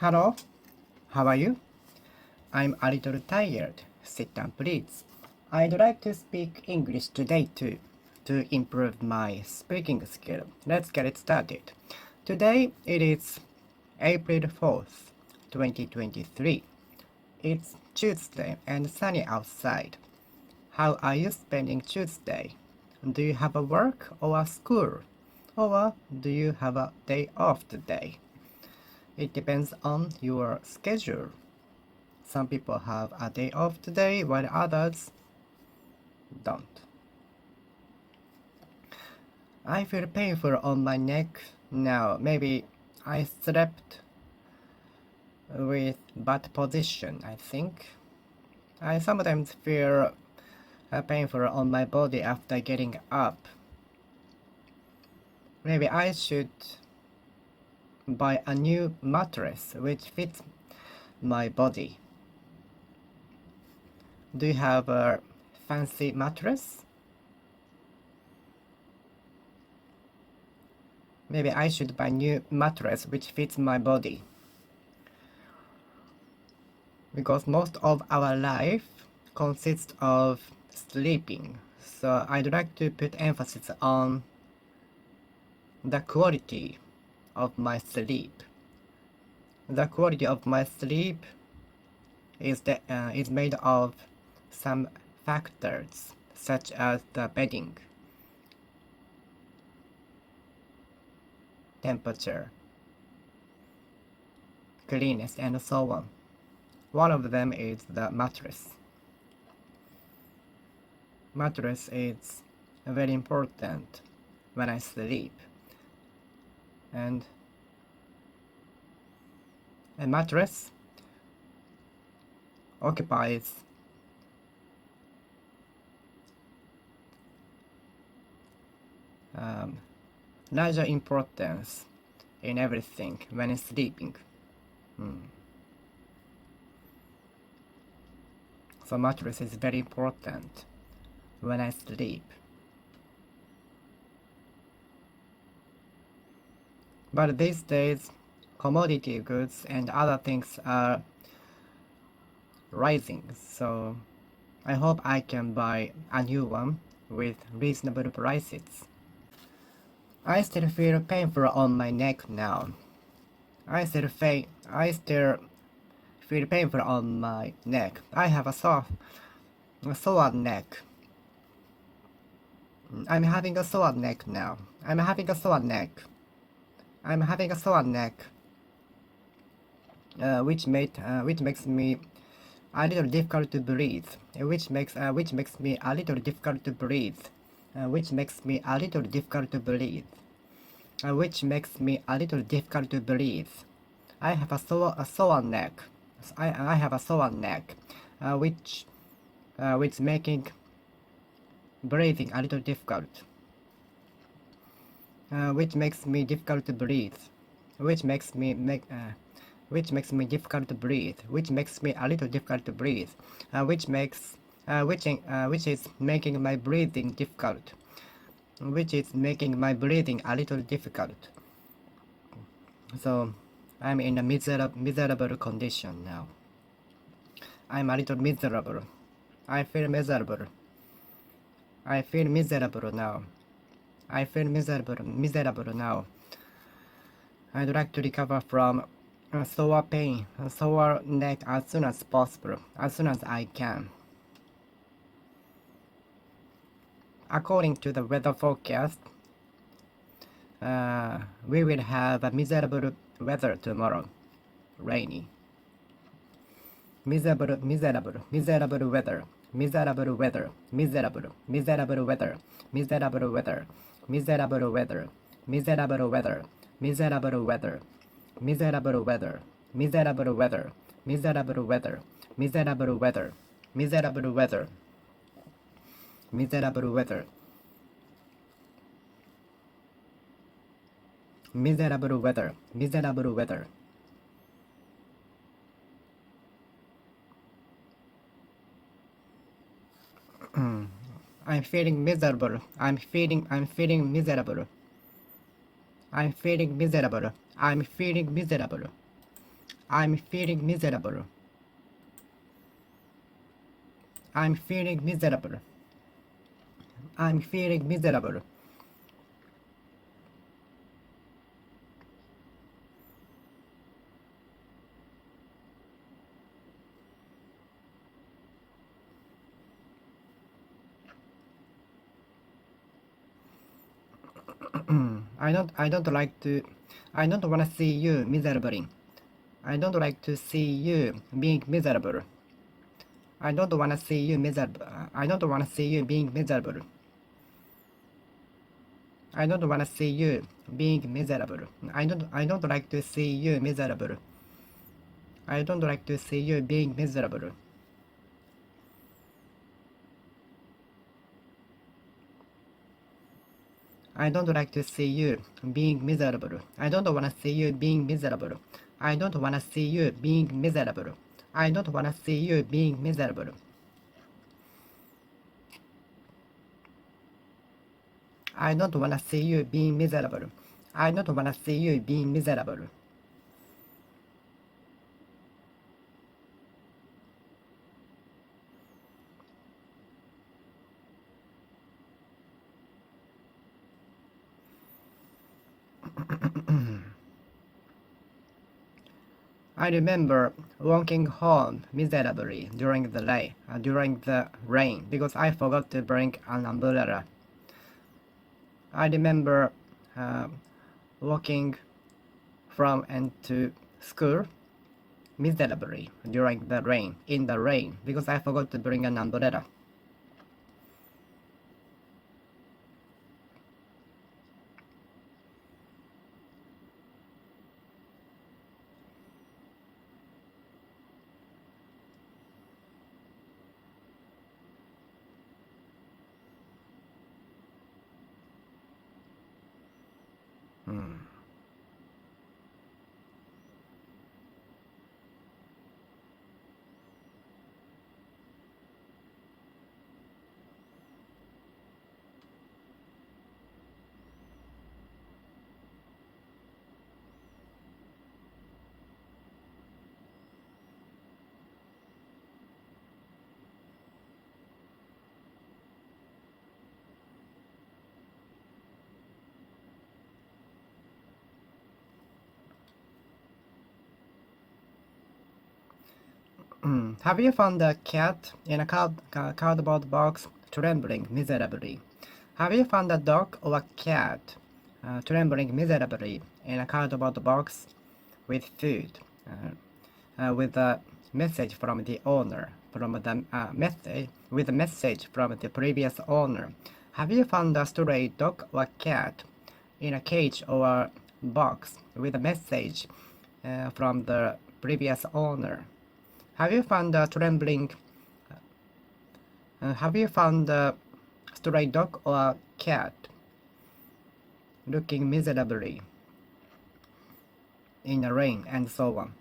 Hello, how are you? I'm a little tired. Sit down, please. I'd like to speak English today too, to improve my speaking skill. Let's get it started. Today it is April 4th, 2023. It's Tuesday and sunny outside. How are you spending Tuesday? Do you have a work or a school? Or do you have a day off today? It depends on your schedule. Some people have a day off today while others don't. I feel painful on my neck now. Maybe I slept with bad position, I think. I sometimes feel painful on my body after getting up. Maybe I should buy a new mattress which fits my body. Do you have a fancy mattress? Maybe I should buy a new mattress which fits my body. Because most of our life consists of sleeping. So I'd like to put emphasis on the quality of my sleep. The quality of my sleep is made of some factors such as the bedding, temperature, cleanness, and so on. One of them is the mattress. Mattress is very important when I sleep, and a mattress occupies larger importance in everything when sleeping. So mattress is very important when I sleep. But these days, commodity goods and other things are rising, so I hope I can buy a new one with reasonable prices. I still feel painful on my neck now. I still feel painful on my neck. I have a sore neck. I'm having a sore neck now. I'm having a sore neck, which makes me a little difficult to breathe. Which makes me a little difficult to breathe. Which makes me a little difficult to breathe. Which makes me a little difficult to breathe. I have a sore neck. I have a sore neck, which making breathing a little difficult. Which makes me difficult to breathe. Which makes me difficult to breathe. Which makes me a little difficult to breathe. Which is making my breathing difficult. Which is making my breathing a little difficult. So I'm in a miserable condition now. I'm a little miserable. I feel miserable. I feel miserable now. I feel miserable now. I'd like to recover from sore pain, sore neck as soon as possible, as soon as I can. According to the weather forecast, we will have a miserable weather tomorrow. Rainy. Miserable weather. Miserable weather. Miserable weather. Miserable weather. Miserable weather. Miserable weather. Miserable weather. Miserable weather. Miserable weather. Miserable weather. Miserable weather. Miserable weather. Miserable weather. Miserable weather. Miserable weather. Miserable weather. Miserable weather. I'm feeling miserable. I'm feeling miserable. I'm feeling miserable. I'm feeling miserable. I'm feeling miserable. I'm feeling miserable. I'm feeling miserable. I don't wanna see you miserable. I don't like to see you being miserable. I don't wanna see you miserable. I don't wanna see you being miserable. I don't wanna see you being miserable. I don't like to see you miserable. I don't like to see you being miserable. I don't like to see you being miserable. I don't wanna see you being miserable. I don't wanna see you being miserable. I don't wanna see you being miserable. I don't wanna see you being miserable. I don't wanna see you being miserable. I remember walking home miserably during the rain because I forgot to bring an umbrella. I remember uh, walking from and to school miserably during the rain, in the rain, because I forgot to bring an umbrella. Have you found a cat in a cardboard box trembling miserably? Have you found a dog or a cat trembling miserably in a cardboard box with food, with a message from the owner, from the message with a message from the previous owner? Have you found a stray dog or cat in a cage or box with a message from the previous owner? Have you found a have you found a stray dog or cat looking miserably in the rain and so on?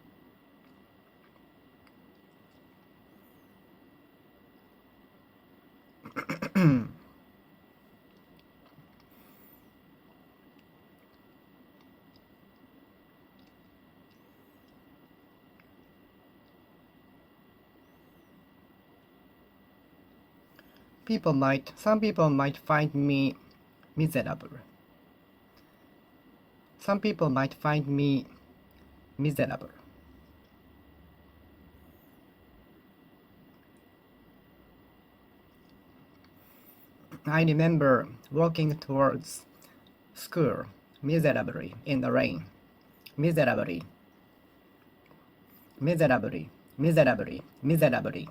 Some people might find me miserable. Some people might find me miserable. I remember walking towards school miserably in the rain. Miserably, miserably, miserably, miserably.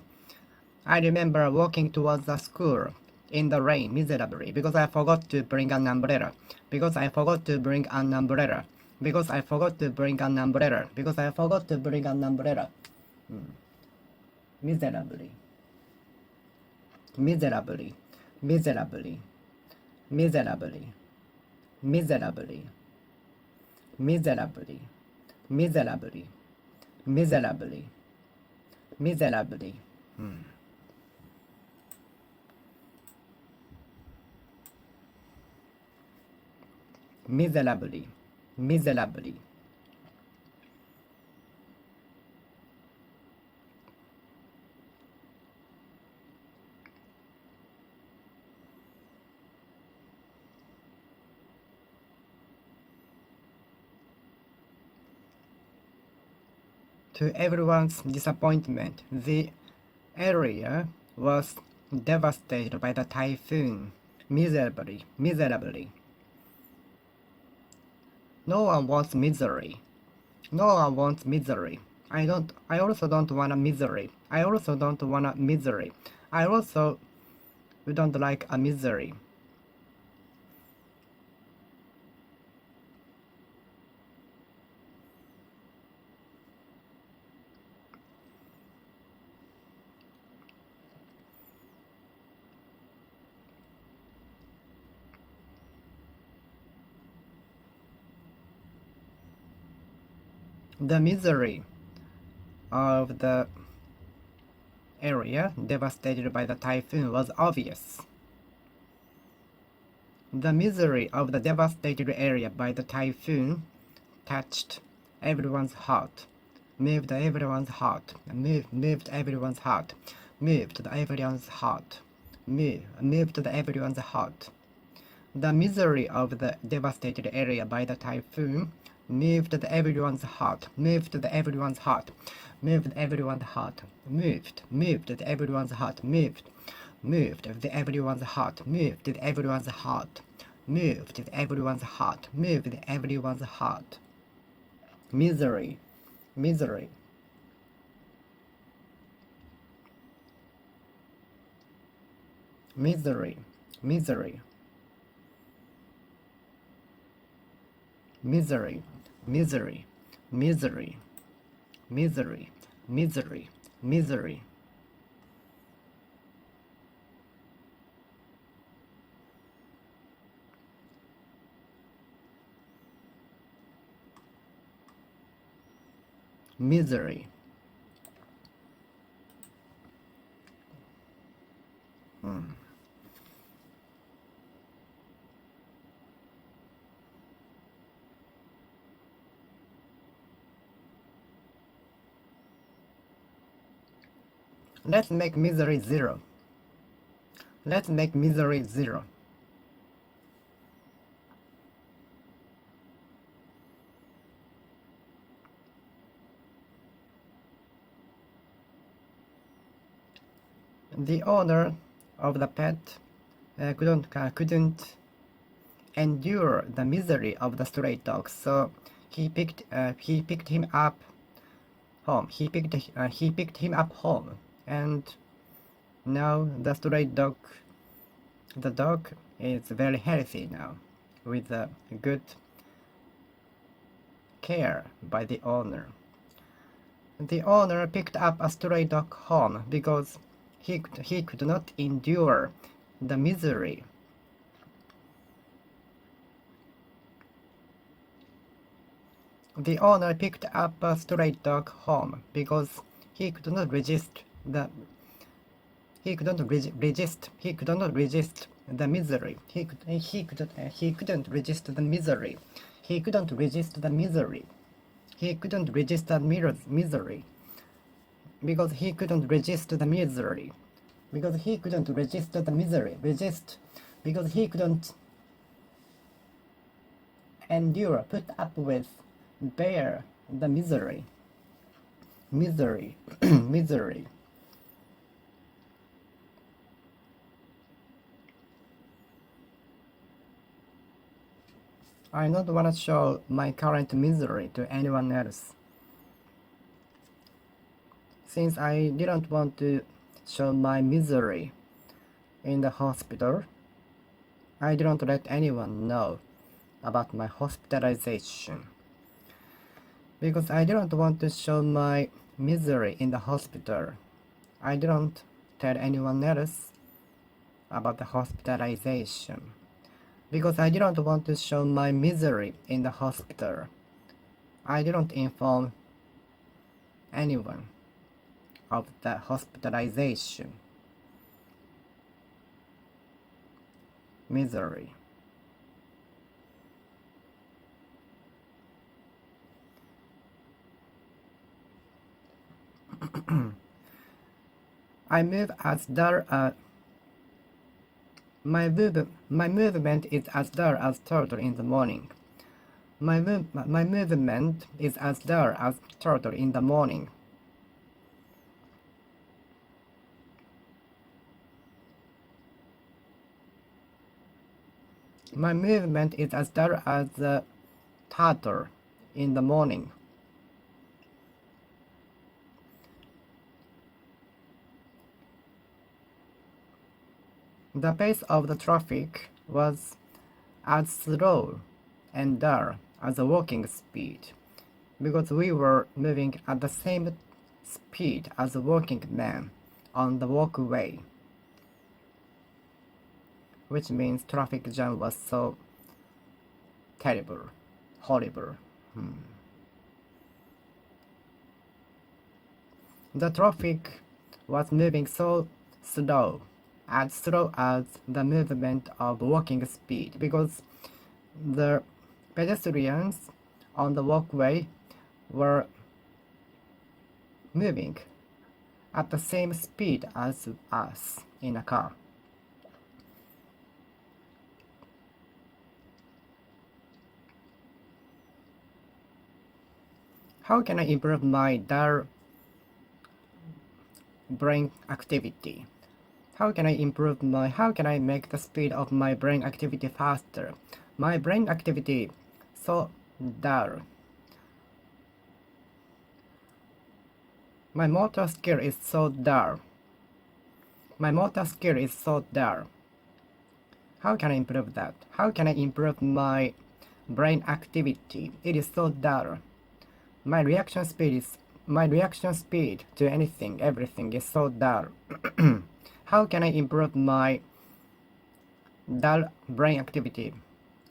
I remember walking towards the school in the rain miserably because I forgot to bring an umbrella. Because I forgot to bring an umbrella. Because I forgot to bring an umbrella. Because I forgot to bring an umbrella. Miserably. Miserably. Miserably. Miserably. Miserably. Miserably. Miserably. Miserably. Miserably. Miserably. Miserably. To everyone's disappointment, the area was devastated by the typhoon, miserably. No one wants misery. No one wants misery. I also don't want a misery. I also don't want a misery. I also don't like a misery. The misery of the area devastated by the typhoon was obvious. The misery of the devastated area by the typhoon touched everyone's heart, moved everyone's heart, moved everyone's heart, moved everyone's heart, moved everyone's heart. The misery of the devastated area by the typhoon moved everyone's heart, moved everyone's heart, moved everyone's heart, moved everyone's heart, moved everyone's heart, moved everyone's heart, moved everyone's heart, moved everyone's heart. Misery, misery. Misery, misery. Misery, misery, misery, misery, misery, misery. Misery. Let's make misery 0. Let's make misery 0. The owner of the pet couldn't endure the misery of the stray dog, so he picked him up home. He picked him up home, and now the stray dog, the dog is very healthy now, with good care by the owner. The owner picked up a stray dog home because he could not endure the misery. The owner picked up a stray dog home because he could not resist the misery. He couldn't resist the misery. He couldn't resist the misery. He couldn't resist the misery. He couldn't resist the misery. Because he couldn't resist the misery. Because he couldn't resist the misery. Because he couldn't endure, put up with, bear the misery. Misery. Misery. I don't want to show my current misery to anyone else. Since I didn't want to show my misery in the hospital, I didn't let anyone know about my hospitalization. Because I didn't want to show my misery in the hospital, I didn't tell anyone else about the hospitalization. Because I didn't want to show my misery in the hospital, I didn't inform anyone of the hospitalization. Misery. I move as dull my movement is as dull as turtle in the morning. My movement is as dull as turtle in the morning. My movement is as dull as the turtle in the morning. The pace of the traffic was as slow and dull as the walking speed, because we were moving at the same speed as the walking man on the walkway, which means traffic jam was so terrible, horrible. The traffic was moving so slow, as slow as the movement of walking speed, because the pedestrians on the walkway were moving at the same speed as us in a car. How can I improve my dull brain activity? How can I make the speed of my brain activity faster? My brain activity so dull. My motor skill is so dull. How can I improve that? How can I improve my brain activity? It is so dull. My reaction speed to everything is so dull. How can I improve my dull brain activity?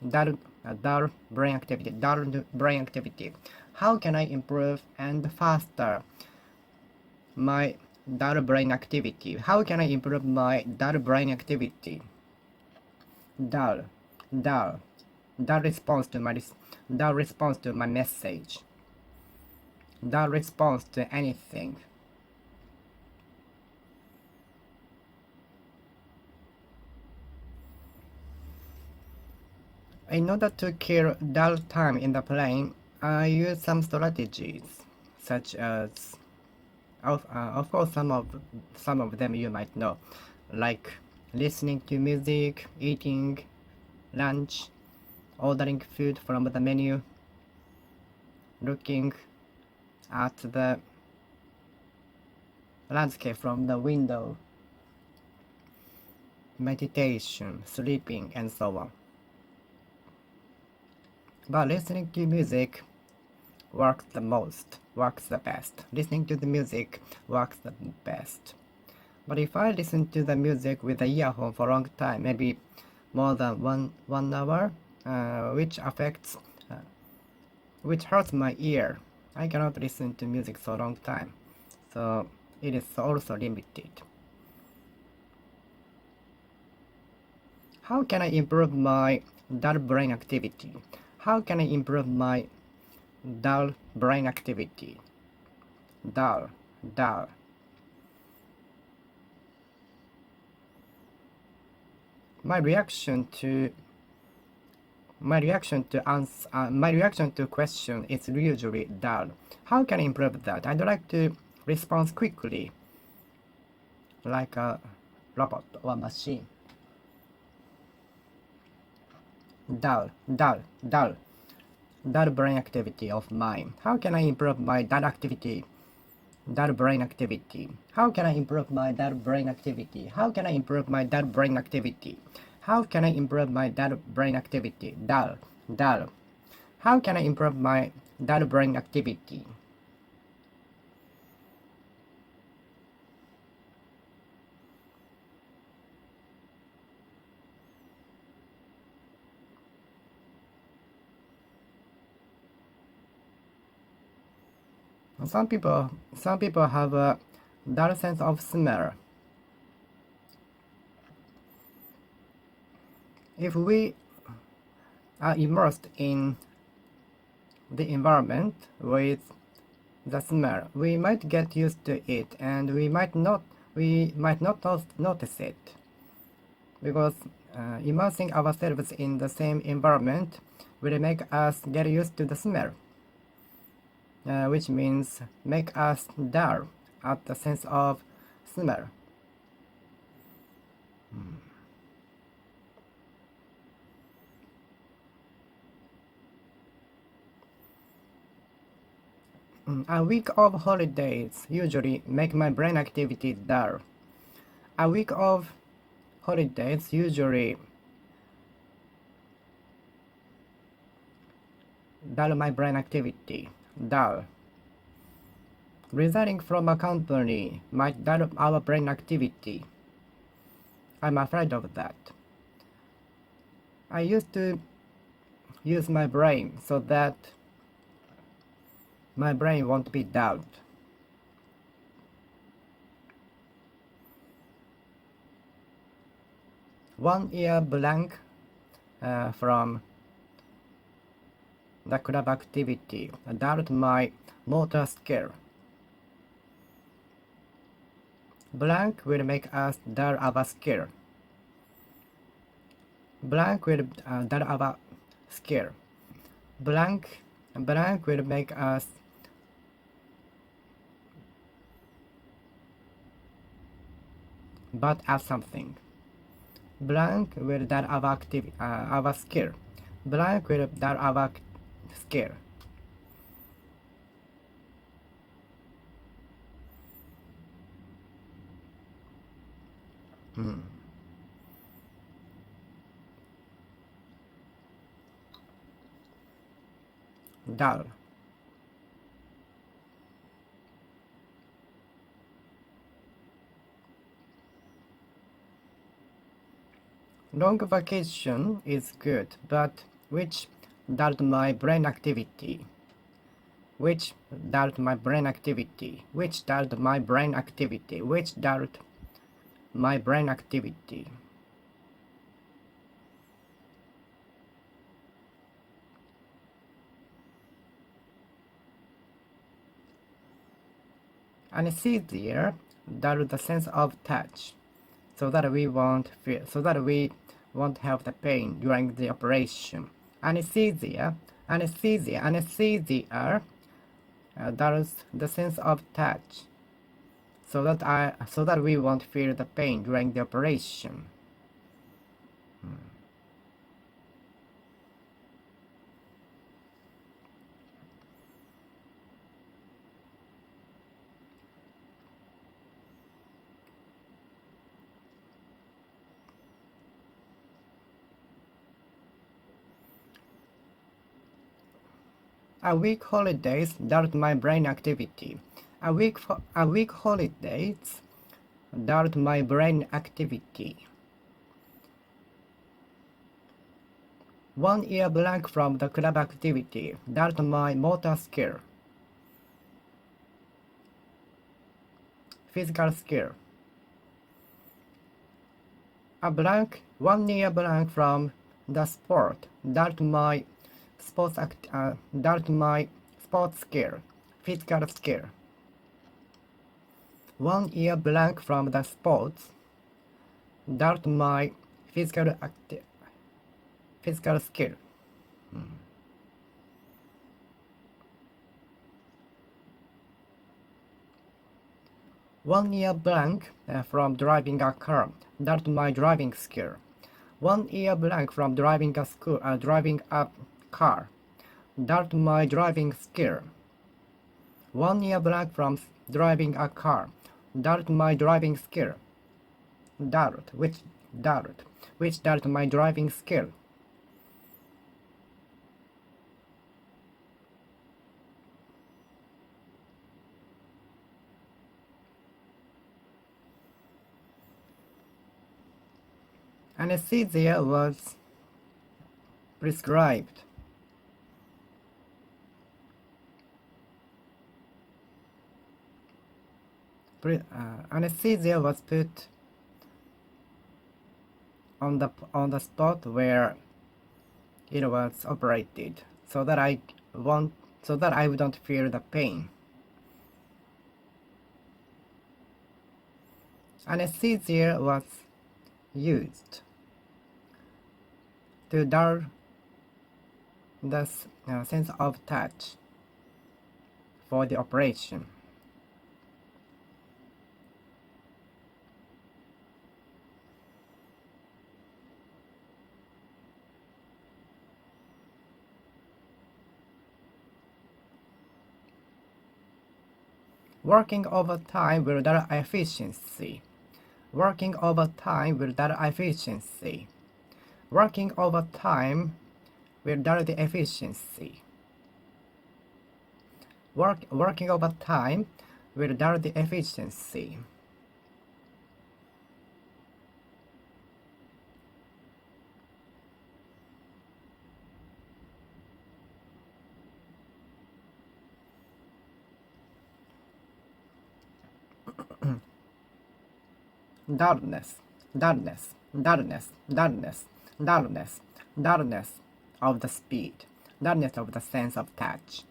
Dull brain activity. How can I improve and faster my dull brain activity? How can I improve my dull brain activity? Dull response to my message. Dull response to anything. In order to kill dull time in the plane, I use some strategies, such as, of course, some of them you might know, like listening to music, eating lunch, ordering food from the menu, looking at the landscape from the window, meditation, sleeping, and so on. But listening to music works the best. Listening to the music works the best. But if I listen to the music with the earphone for a long time, maybe more than one hour, which hurts my ear, I cannot listen to music so long time. So it is also limited. How can I improve my dull brain activity? How can I improve my dull brain activity? Dull. My reaction to question is usually dull. How can I improve that? I'd like to respond quickly, like a robot or machine. Dull brain activity of mine. How can I improve my dull brain activity? How can I improve my dull brain activity? How can I improve my dull brain activity? How can I improve my dull brain activity? Dull. How can I improve my dull brain activity? Some people have a dull sense of smell. If we are immersed in the environment with the smell, we might get used to it, and we might not notice it, because immersing ourselves in the same environment will make us get used to the smell, which means make us dull at the sense of smell. A week of holidays usually make my brain activity dull. A week of holidays usually dull my brain activity. Dull. Resigning from a company might dull our brain activity. I'm afraid of that. I used to use my brain so that my brain won't be dulled. One year blank from the club activity dulled my motor skill. Blank will make us dull our skill. Blank will dull our skill. Blank will make us bad at something. Blank will dull our skill. Blank will dull our skill. Dull. Long vacation is good, but which dulled my brain activity? Which dulled my brain activity? Which dulled my brain activity? Which dulled my brain activity? Anesthesia dulled the sense of touch, so that we won't have the pain during the operation. Anesthesia dulls the sense of touch, so that we won't feel the pain during the operation. A week holidays dulled my brain activity. A week holidays dulled my brain activity. 1 year blank from the club activity dulled my motor skill. Physical skill. A blank, 1 year blank from the sport dulled my sports skill, physical skill. 1 year blank from the sports dulled my physical skill. 1 year blank from driving a car dulled my driving skill. 1 year blank from driving a car dulled my driving skill. 1 year blank from driving a car dulled my driving skill. Which dulled my driving skill. Anesthesia was prescribed. Anesthesia was put on the spot where it was operated, so that I wouldn't feel the pain. Anesthesia was used to dull the sense of touch for the operation. Working overtime will dull efficiency. Working overtime will dull efficiency. Working overtime will dull the efficiency. Working overtime will dull the efficiency. Dullness, dullness, dullness, dullness, dullness, dullness of the speed, dullness of the sense of touch,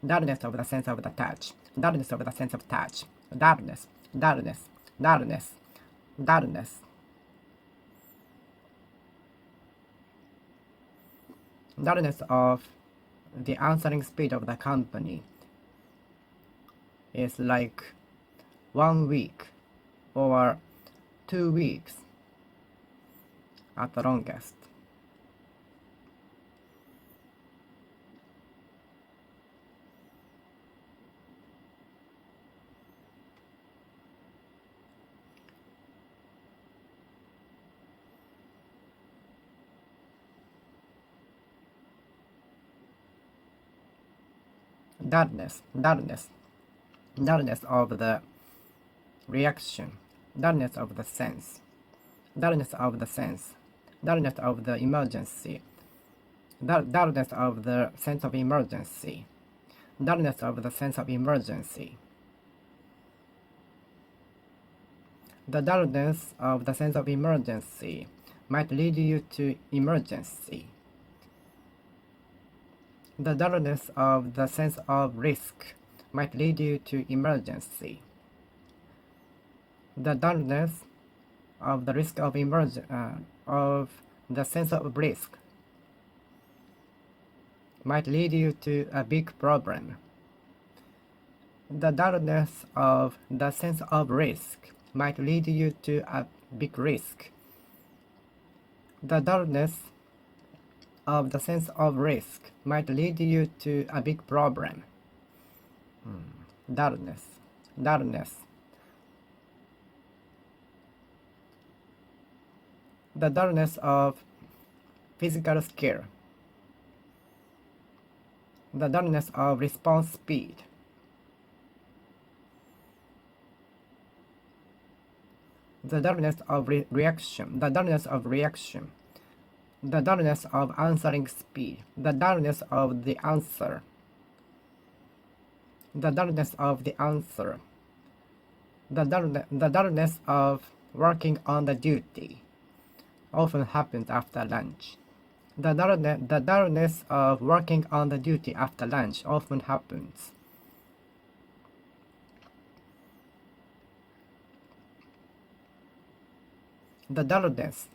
dullness of the sense of the touch, dullness of the sense of touch, dullness, dullness, dullness, dullness. Dullness of the answering speed of the company is like 1 week or 2 weeks at the longest. Dullness, dullness, dullness of the reaction, dullness of the sense, dullness of the sense, dullness of the emergency, dullness of the sense of emergency, dullness of the sense of emergency. The dullness of the sense of emergency might lead you to emergency. The dullness of the sense of risk might lead you to emergency. The dullness of the risk of of the sense of risk might lead you to a big problem. The dullness of the sense of risk might lead you to a big risk. The dullness of the sense of risk might lead you to a big problem. Dullness, dullness. The dullness of physical skill. The dullness of response speed. The dullness of reaction. The dullness of reaction. The dullness of answering speed, the dullness of the answer, the dullness of the answer, the dullness of working on the duty often happens after lunch. The dullness of working on the duty after lunch often happens. The dullness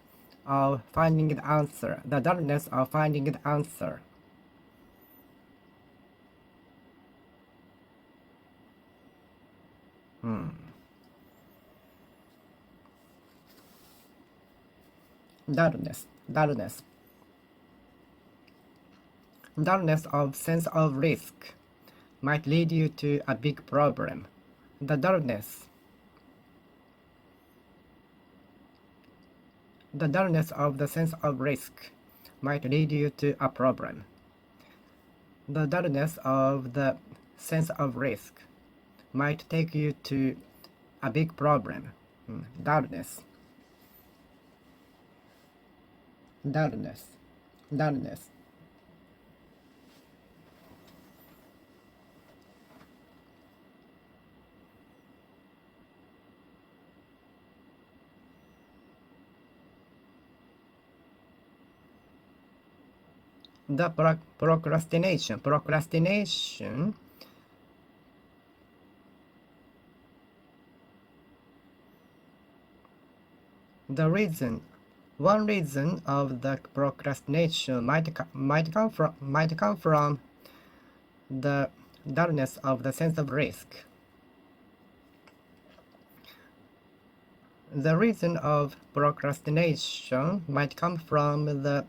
of finding the answer, the dullness of finding the answer. Dullness, dullness. Dullness of sense of risk might lead you to a big problem. The dullness of the sense of risk might lead you to a problem. The dullness of the sense of risk might take you to a big problem. Dullness, dullness, dullness. The procrastination, the reason One reason of the procrastination might come from the dullness of the sense of risk. The reason of procrastination might come from the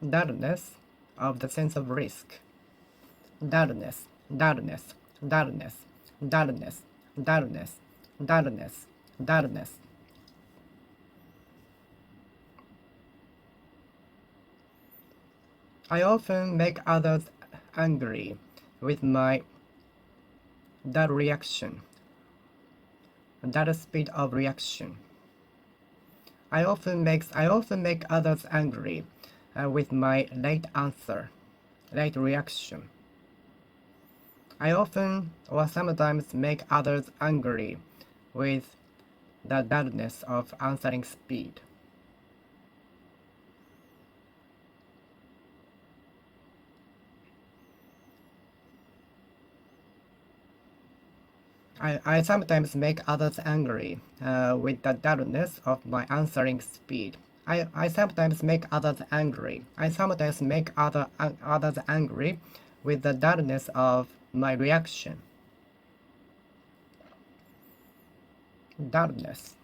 dullness of the sense of risk. Dullness, dullness, dullness, dullness, dullness, dullness, dullness. I often make others angry with my dull reaction, dull speed of reaction. I often make others angry with my late answer, late reaction. I often or sometimes make others angry with the dullness of answering speed. I sometimes make others angry with the dullness of my answering speed. I sometimes make others angry. I sometimes make others angry with the dullness of my reaction. Dullness.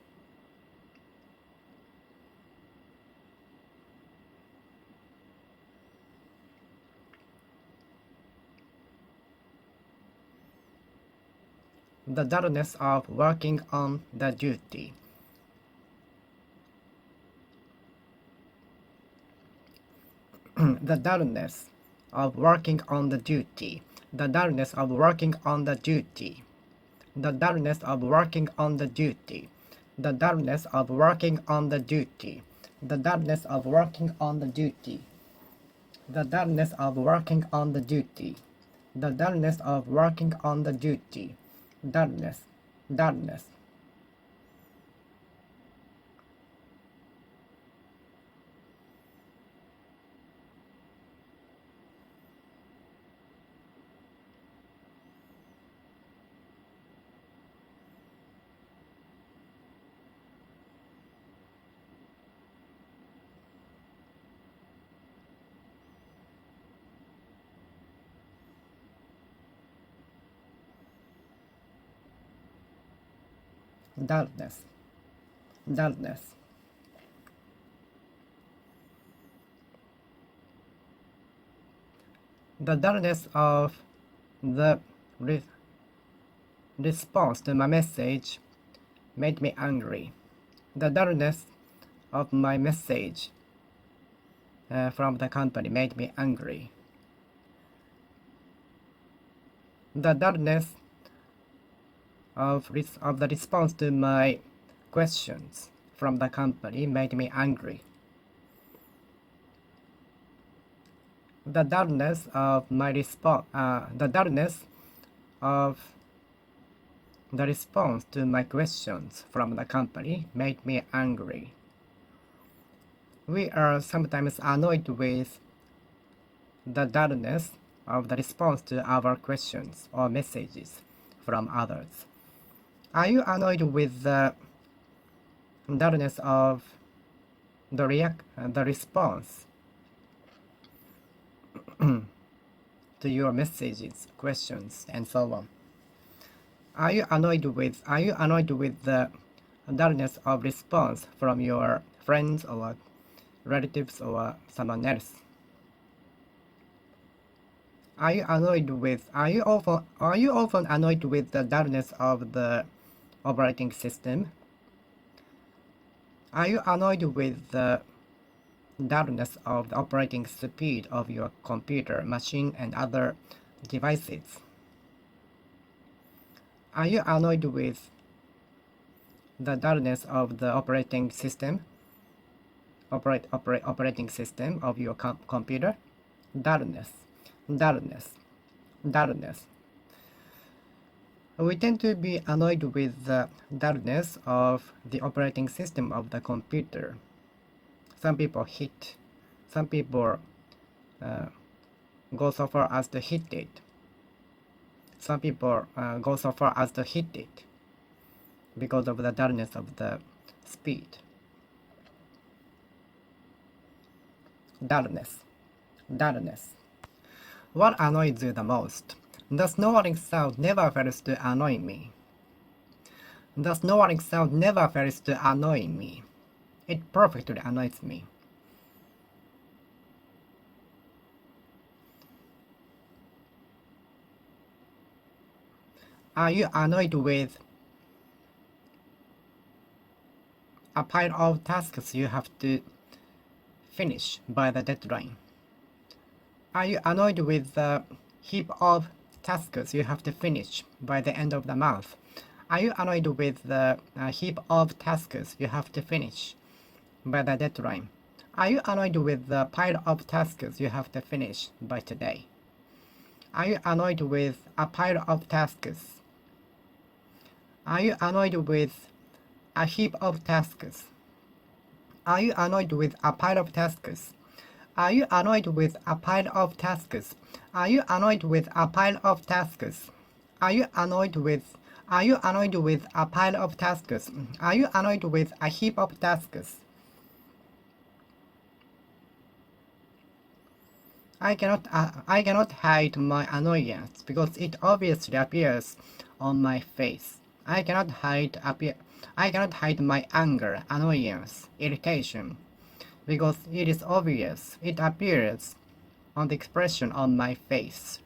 The dullness of working on the duty. The dullness of working on the duty. The dullness of working on the duty. The dullness of working on the duty. The dullness of working on the duty. The dullness of working on the duty. The dullness of working on the duty. The dullness of working on the duty. Dullness, dullness. Dullness, dullness. The dullness of the response to my message made me angry. The dullness of my message from the company made me angry. The dullness of the response to my questions from the company made me angry. The dullness of my the dullness of the response to my questions from the company made me angry. We are sometimes annoyed with the dullness of the response to our questions or messages from others. Are you annoyed with the dullness of the response to your messages, questions, and so on? Are you annoyed with the dullness of response from your friends or relatives or someone else? Are you often annoyed with the dullness of the operating system? Are you annoyed with the dullness of the operating speed of your computer, machine, and other devices? Are you annoyed with the dullness of the operating system of your computer? Dullness, dullness, dullness. We tend to be annoyed with the dullness of the operating system of the computer. Some people go so far as to hit it. Some people go so far as to hit it because of the dullness of the speed. Dullness. Dullness. What annoys you the most? The snoring sound never fails to annoy me. The snoring sound never fails to annoy me. It perfectly annoys me. Are you annoyed with a pile of tasks you have to finish by the deadline? Are you annoyed with the heap of tasks you have to finish by the end of the month? Are you annoyed with the heap of tasks you have to finish by the deadline? Are you annoyed with the pile of tasks you have to finish by today? Are you annoyed with a pile of tasks? Are you annoyed with a heap of tasks? Are you annoyed with a pile of tasks? Are you annoyed with a pile of tasks? Are you annoyed with a pile of tasks? Are you annoyed with a pile of tasks? Are you annoyed with a heap of tasks? I cannot hide my annoyance because it obviously appears on my face. I cannot hide my anger, annoyance, irritation because it is obvious. It appears on the expression on my face.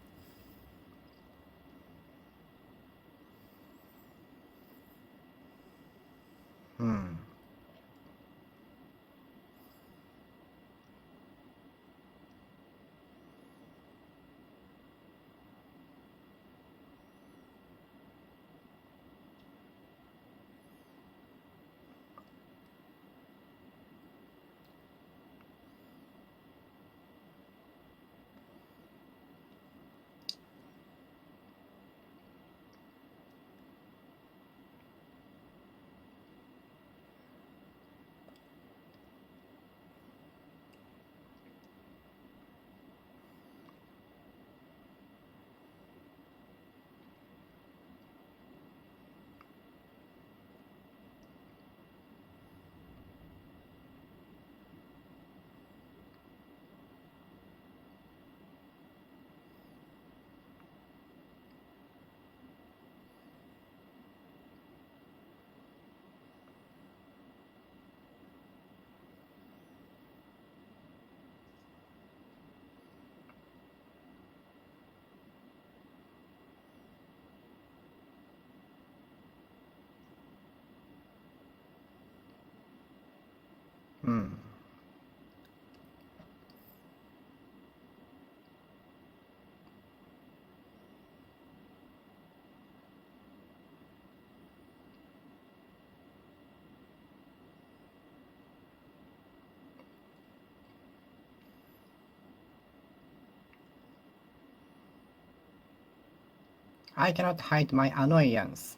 I cannot hide my annoyance.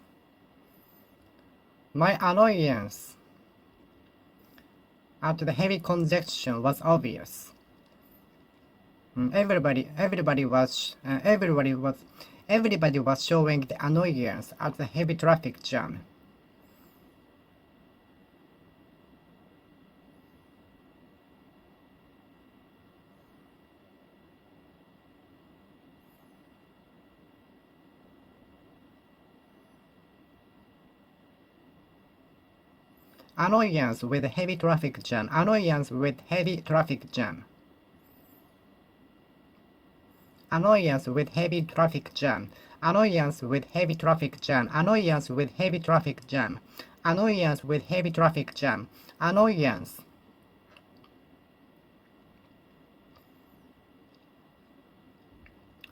My annoyance at the heavy congestion was obvious. Everybody was showing the annoyance at the heavy traffic jam. Annoyance with heavy traffic jam. Annoyance with heavy traffic jam. Annoyance with heavy traffic jam. Annoyance with heavy traffic jam. Annoyance with heavy traffic jam. Annoyance with heavy traffic jam. Annoyance.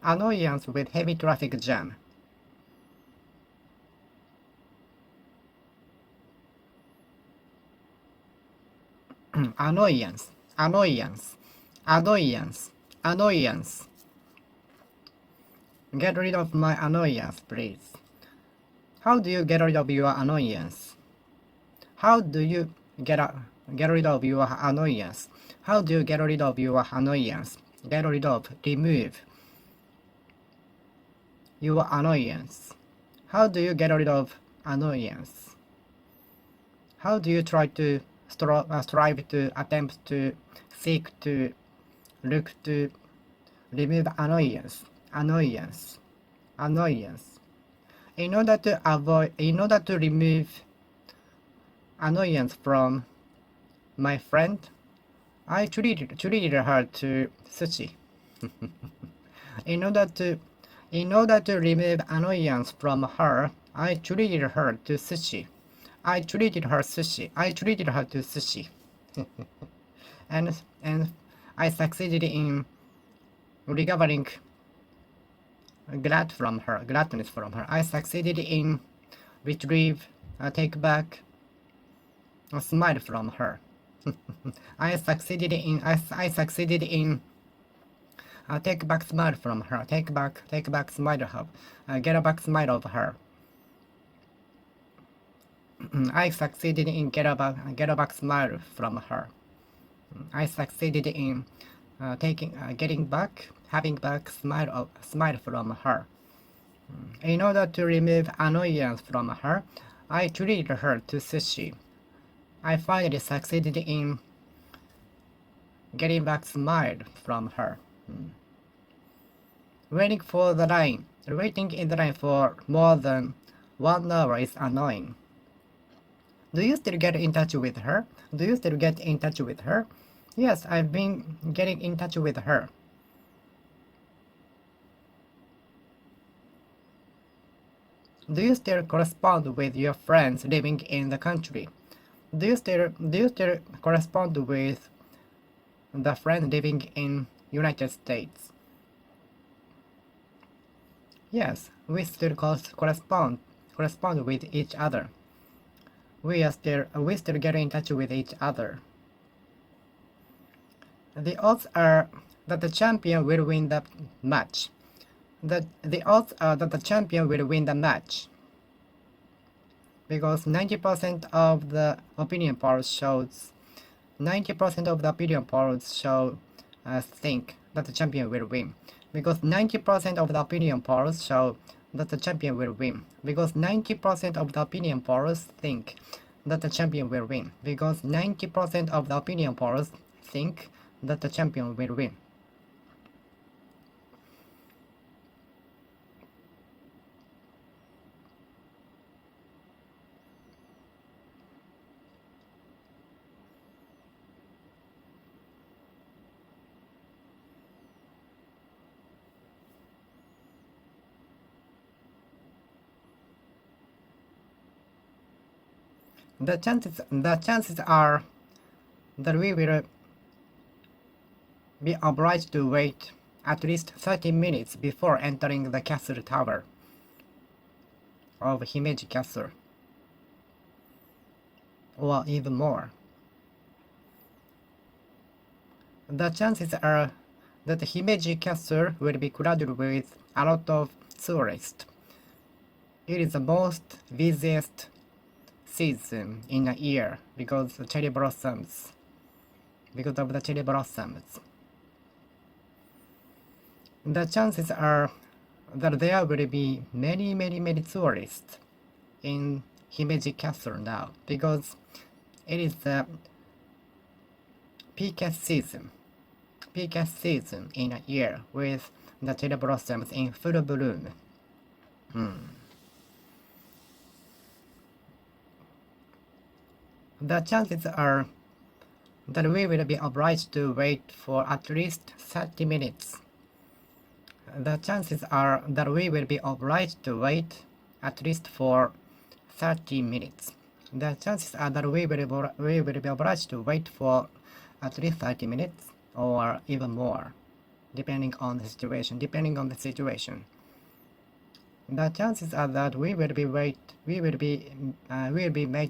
Annoyance with heavy traffic jam. Annoyance. Annoyance. Annoyance. Annoyance. Get rid of my annoyance, please. How do you get rid of your annoyance? How do you get rid of your annoyance? How do you get rid of your annoyance? Get rid of, remove your annoyance. How do you get rid of annoyance? How do you try to strive to attempt to seek to look to remove annoyance, annoyance. In order to remove annoyance from my friend, I treated her to sushi. In order to remove annoyance from her, I treated her to sushi. I treated her to sushi. and I succeeded in recovering gladness from her. I succeeded in take back a smile from her. I succeeded in take back smile from her. Take back smile of get a back smile of her. I succeeded in get a back smile from her. I succeeded in having back smile from her. In order to remove annoyance from her, I treated her to sushi. I finally succeeded in getting back smile from her. Waiting in the line for more than 1 hour is annoying. Do you still get in touch with her? Yes, I've been getting in touch with her. Do you still correspond with your friends living in the country? Do you still correspond with the friend living in United States? Yes, we still correspond with each other. We still get in touch with each other. The odds are that the champion will win the match. The odds are that the champion will win the match. Because 90% of the opinion polls show think that the champion will win. Because 90% of the opinion polls show that the champion will win. Because 90% of the opinion polls think that the champion will win. Because 90% of the opinion polls think that the champion will win. The chances are that we will be obliged to wait at least 30 minutes before entering the castle tower of Himeji Castle, or even more. The chances are that the Himeji Castle will be crowded with a lot of tourists. It is the most busiest season in a year because of the cherry blossoms. The chances are that there will be many tourists in Himeji Castle now because it is the peakest season in a year with the cherry blossoms in full bloom. The chances are that we will be obliged to wait for at least 30 minutes. The chances are that we will be obliged to wait at least for 30 minutes. The chances are that we will be obliged to wait for at least 30 minutes or even more, depending on the situation. The chances are that we will be made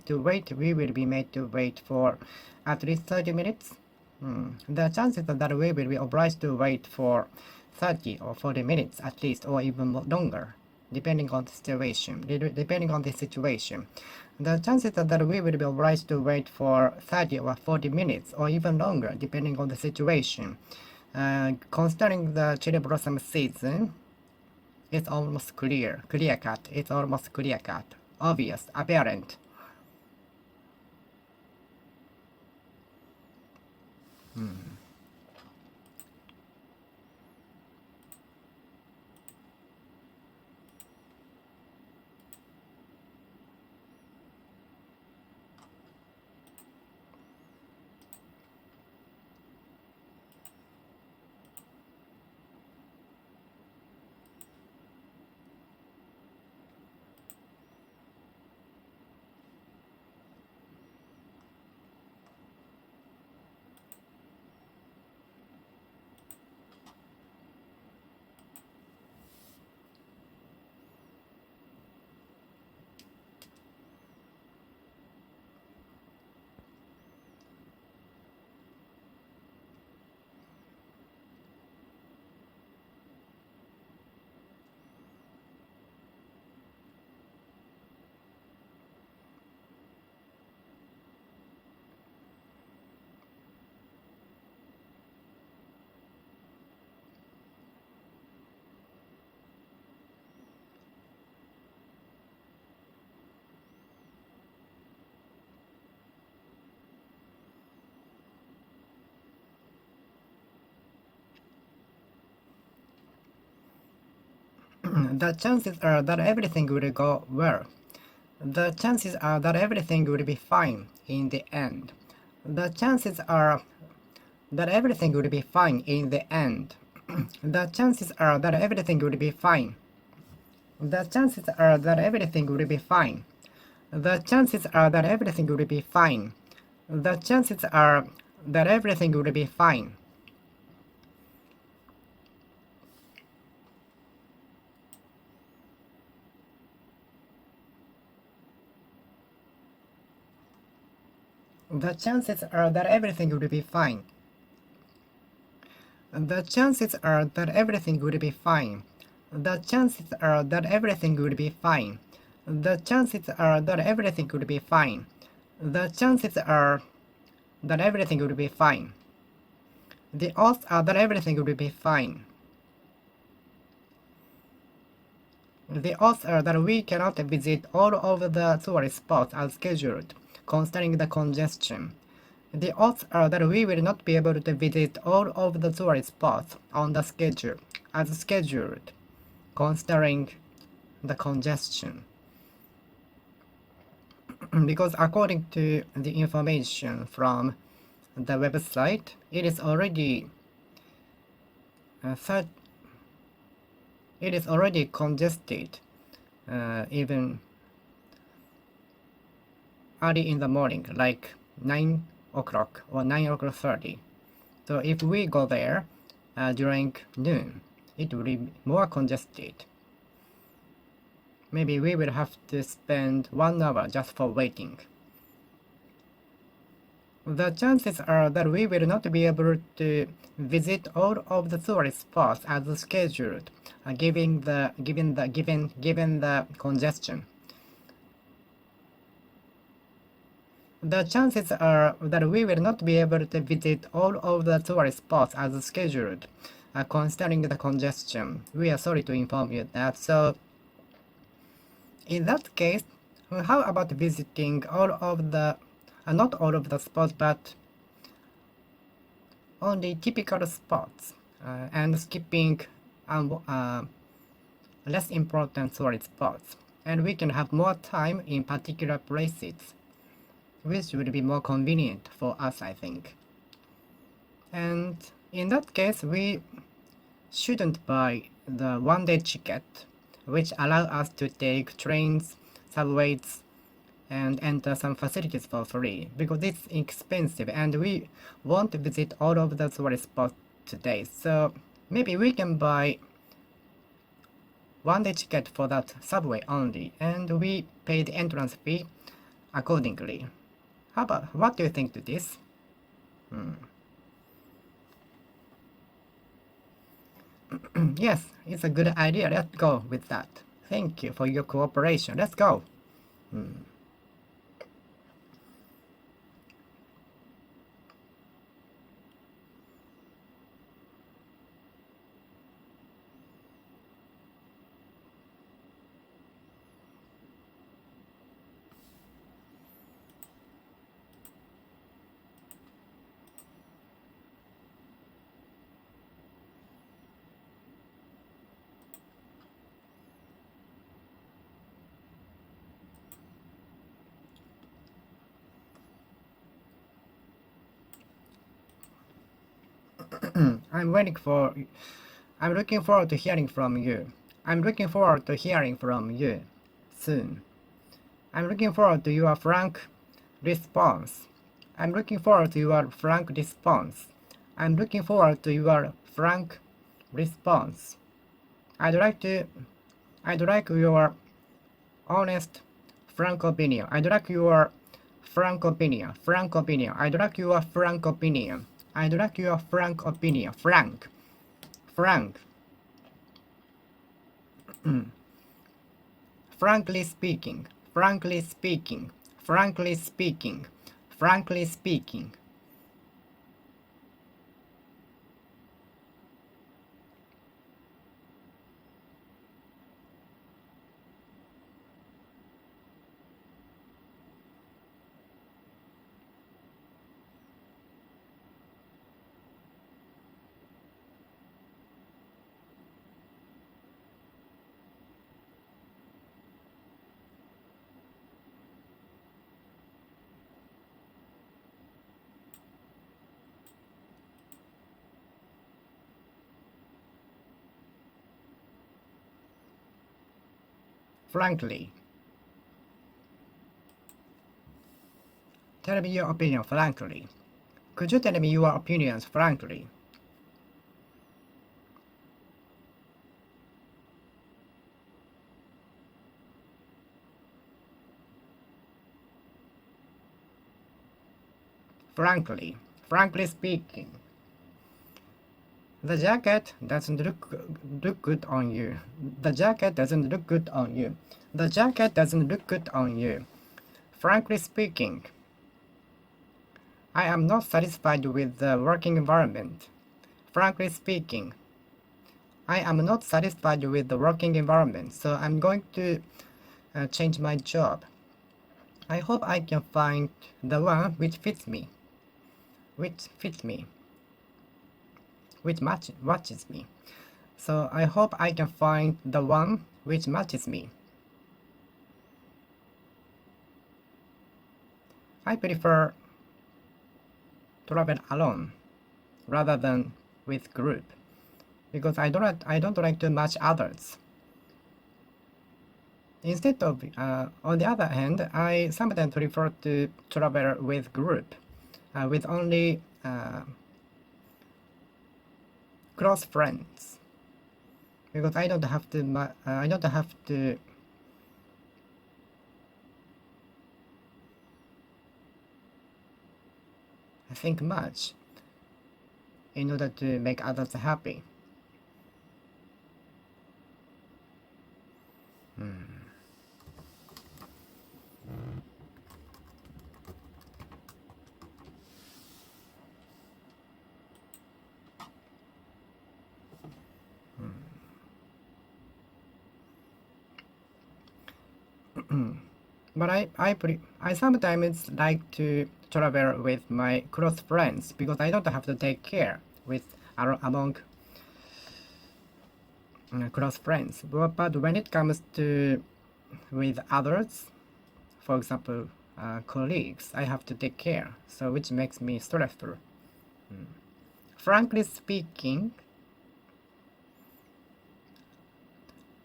to wait for at least 30 minutes. The chances are that we will be obliged to wait for 30 or 40 minutes at least, or even longer, depending on the situation. The chances are that we will be obliged to wait for 30 or 40 minutes or even longer, depending on the situation. Concerning the cherry blossom season, it's almost clear cut, obvious, apparent. The chances are that everything will go well. The chances are that everything will be fine in the end. The chances are that everything will be fine in the end. The chances are that everything will be fine. The chances are that everything will be fine. The chances are that everything will be fine. The chances are that everything will be fine. The chances are that everything will be fine. The chances are that everything will be fine. The chances are that everything will be fine. The chances are that everything will be fine. The chances are that everything will be fine. The odds are that everything will be fine. The odds are that we cannot visit all of the tourist spots as scheduled, considering the congestion. The odds are that we will not be able to visit all of the tourist spots on the schedule, as scheduled, considering the congestion. Because according to the information from the website, it is already it is already congested, even early in the morning, like 9 o'clock or 9 o'clock 30. So if we go there during noon, it will be more congested. Maybe we will have to spend 1 hour just for waiting. The chances are that we will not be able to visit all of the tourist spots as scheduled, given the congestion. The chances are that we will not be able to visit all of the tourist spots as scheduled, considering the congestion. We are sorry to inform you that. So, in that case, how about visiting all of the, not all of the spots, but only typical spots, and skipping less important tourist spots, and we can have more time in particular places, which would be more convenient for us, I think. And in that case, we shouldn't buy the one-day ticket, which allow us to take trains, subways, and enter some facilities for free, because it's expensive and we won't visit all of the tourist spots today. So maybe we can buy one-day ticket for that subway only, and we pay the entrance fee accordingly. What do you think to this? Yes, it's a good idea. Let's go with that. Thank you for your cooperation. Let's go. I'm waiting for. I'm looking forward to hearing from you. I'm looking forward to hearing from you soon. I'm looking forward to your frank response. I'm looking forward to your frank response. I'm looking forward to your frank response. I'd like to. I'd like your honest, frank opinion. I'd like your frank opinion. Frank opinion. I'd like your frank opinion. I'd like your frank opinion. Frank. Frank. Frankly speaking. Frankly speaking. Frankly speaking. Frankly speaking. Frankly. Tell me your opinion frankly. Could you tell me your opinions frankly? Frankly. Frankly speaking. The jacket doesn't look good on you. The jacket doesn't look good on you. The jacket doesn't look good on you. Frankly speaking, I am not satisfied with the working environment. Frankly speaking, I am not satisfied with the working environment, so I'm going to change my job. I hope I can find the one which fits me. Which fits me. Which matches me. So I hope I can find the one which matches me. I prefer travel alone rather than with group because I don't like to match others. Instead of, on the other hand, I sometimes prefer to travel with group, with only close friends, because I don't have to think much in order to make others happy. But I sometimes like to travel with my close friends because I don't have to take care with among close friends. But when it comes to with others, for example, colleagues, I have to take care, so which makes me stressful. Frankly speaking,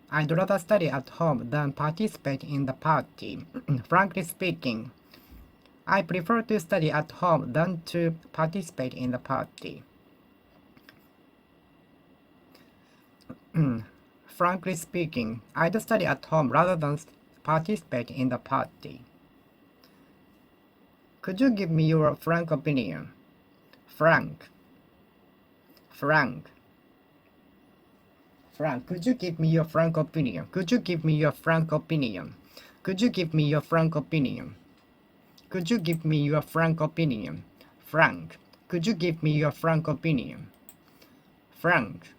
I'd rather study at home than participate in the party. Frankly speaking, I prefer to study at home than to participate in the party. Frankly speaking, I'd study at home rather than participate in the party. Could you give me your frank opinion? Frank. Frank. Frank, could you give me your frank opinion? Could you give me your frank opinion? Could you give me your frank opinion? Could you give me your frank opinion? Frank, could you give me your frank opinion? Frank,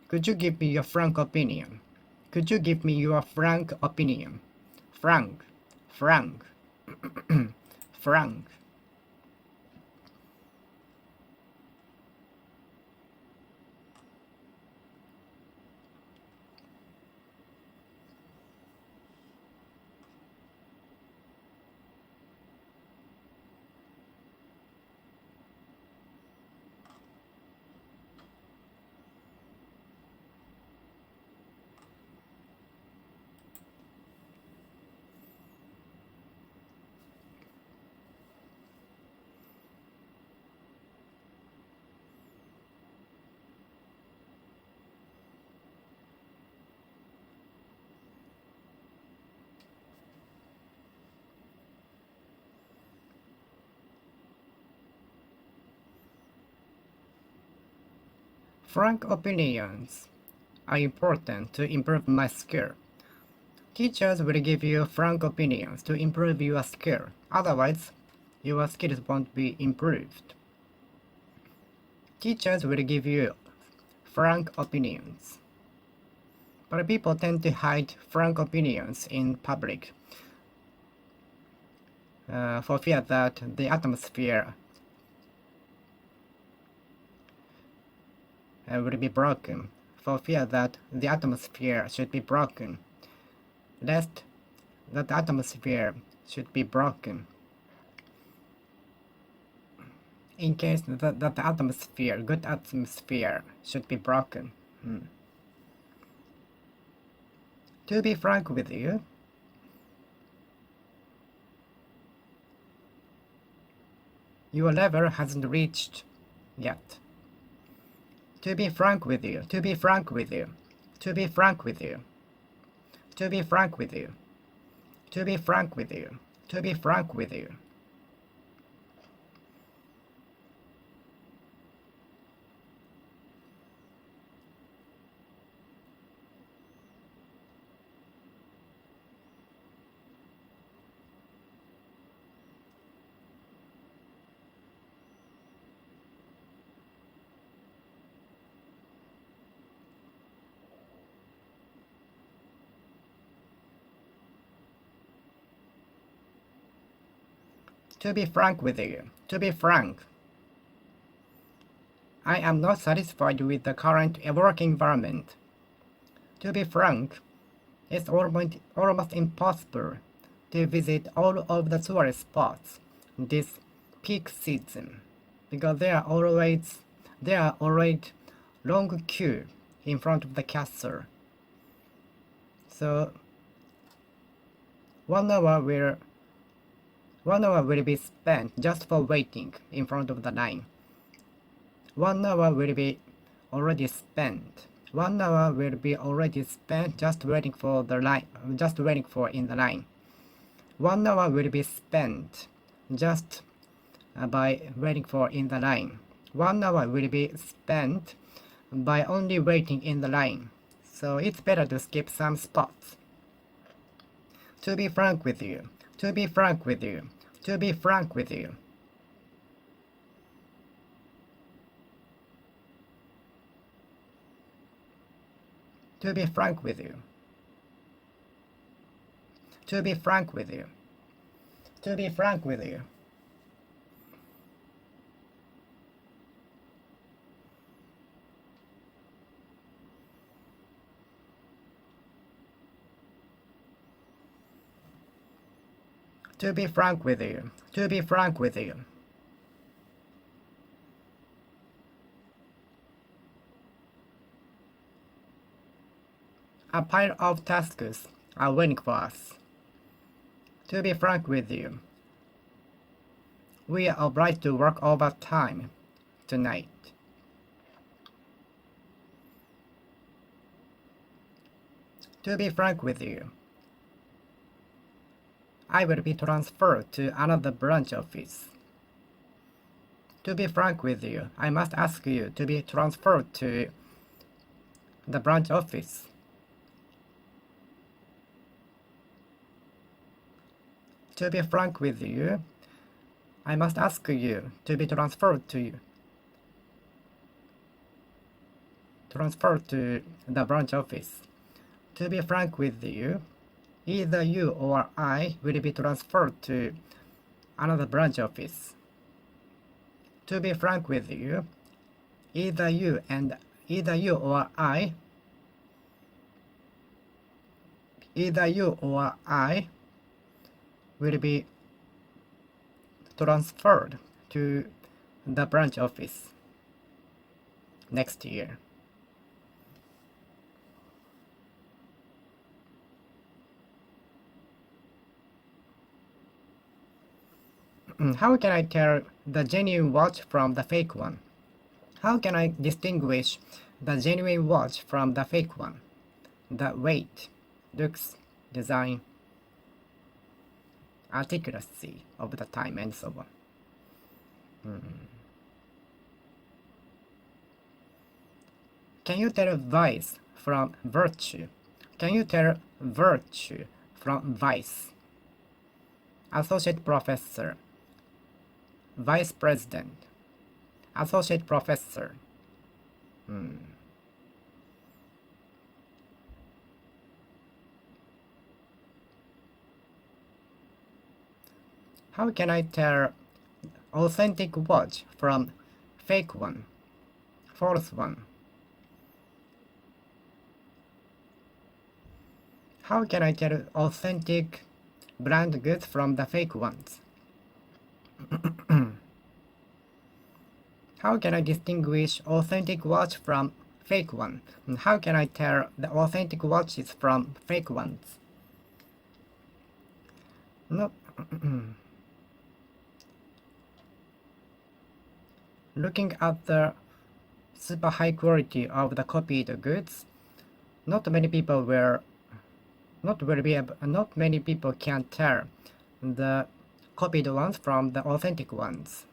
could you give me your frank opinion? Could you give me your frank opinion? Frank, Frank, Frank. Frank opinions are important to improve my skill. Teachers will give you frank opinions to improve your skill. Otherwise, your skills won't be improved. Teachers will give you frank opinions. But people tend to hide frank opinions in public for fear that the atmosphere will be broken. For fear that the atmosphere should be broken. Lest that atmosphere should be broken. In case that the atmosphere, good atmosphere, should be broken. To be frank with you, your level hasn't reached yet. To be frank with you, to be frank with you, to be frank with you, to be frank with you, to be frank with you, to be frank with you. To be frank with you, to be frank, I am not satisfied with the current working environment. To be frank, it's almost impossible to visit all of the tourist spots this peak season because there are already long queue in front of the castle. So 1 hour will be spent just for waiting in front of the line. 1 hour will be already spent. 1 hour will be already spent just waiting for in the line. 1 hour will be spent just by waiting for in the line. 1 hour will be spent by only waiting in the line. So it's better to skip some spots. To be frank with you, to be frank with you, to be frank with you. To be frank with you. To be frank with you. To be frank with you. To be frank with you. To be frank with you. A pile of tasks are waiting for us. To be frank with you, we are obliged to work overtime tonight. To be frank with you, I will be transferred to another branch office. To be frank with you, I must ask you to be transferred to the branch office. To be frank with you, I must ask you to be transferred to the branch office. To be frank with you, either you or I will be transferred to another branch office. To be frank with you, either you or I will be transferred to the branch office next year. How can I tell the genuine watch from the fake one? How can I distinguish the genuine watch from the fake one? The weight, looks, design, articulacy of the time, and so on. Can you tell vice from virtue? Can you tell virtue from vice? Associate professor, vice president, associate professor. How can I tell authentic watch from fake one, false one? How can I tell authentic brand goods from the fake ones? How can I distinguish authentic watch from fake one? And how can I tell the authentic watches from fake ones? No. Looking at the super high quality of the copied goods, not many people can tell the copied ones from the authentic ones.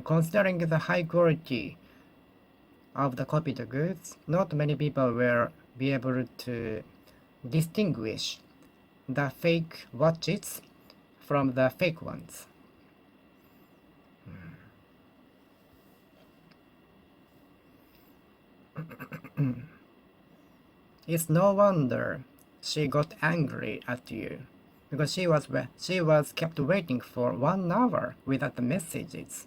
Considering the high quality of the copied goods, not many people will be able to distinguish the fake watches from the fake ones. It's no wonder she got angry at you, because she was kept waiting for 1 hour without the messages.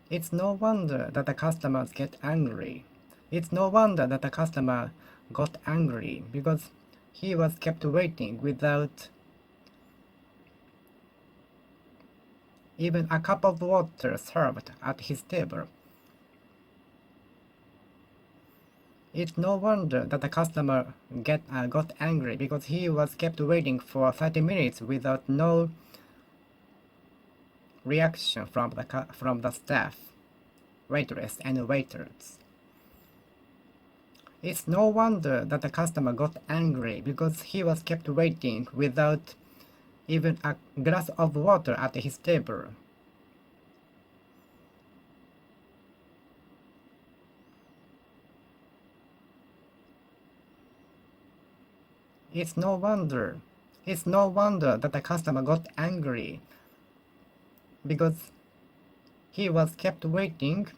It's no wonder that the customers get angry. It's no wonder that the customer got angry because he was kept waiting without even a cup of water served at his table. It's no wonder that the customer got angry because he was kept waiting for 30 minutes without no reaction from the staff, waitress and waiters. It's no wonder that the customer got angry because he was kept waiting without even a glass of water at his table. It's no wonder that the customer got angry because he was kept waiting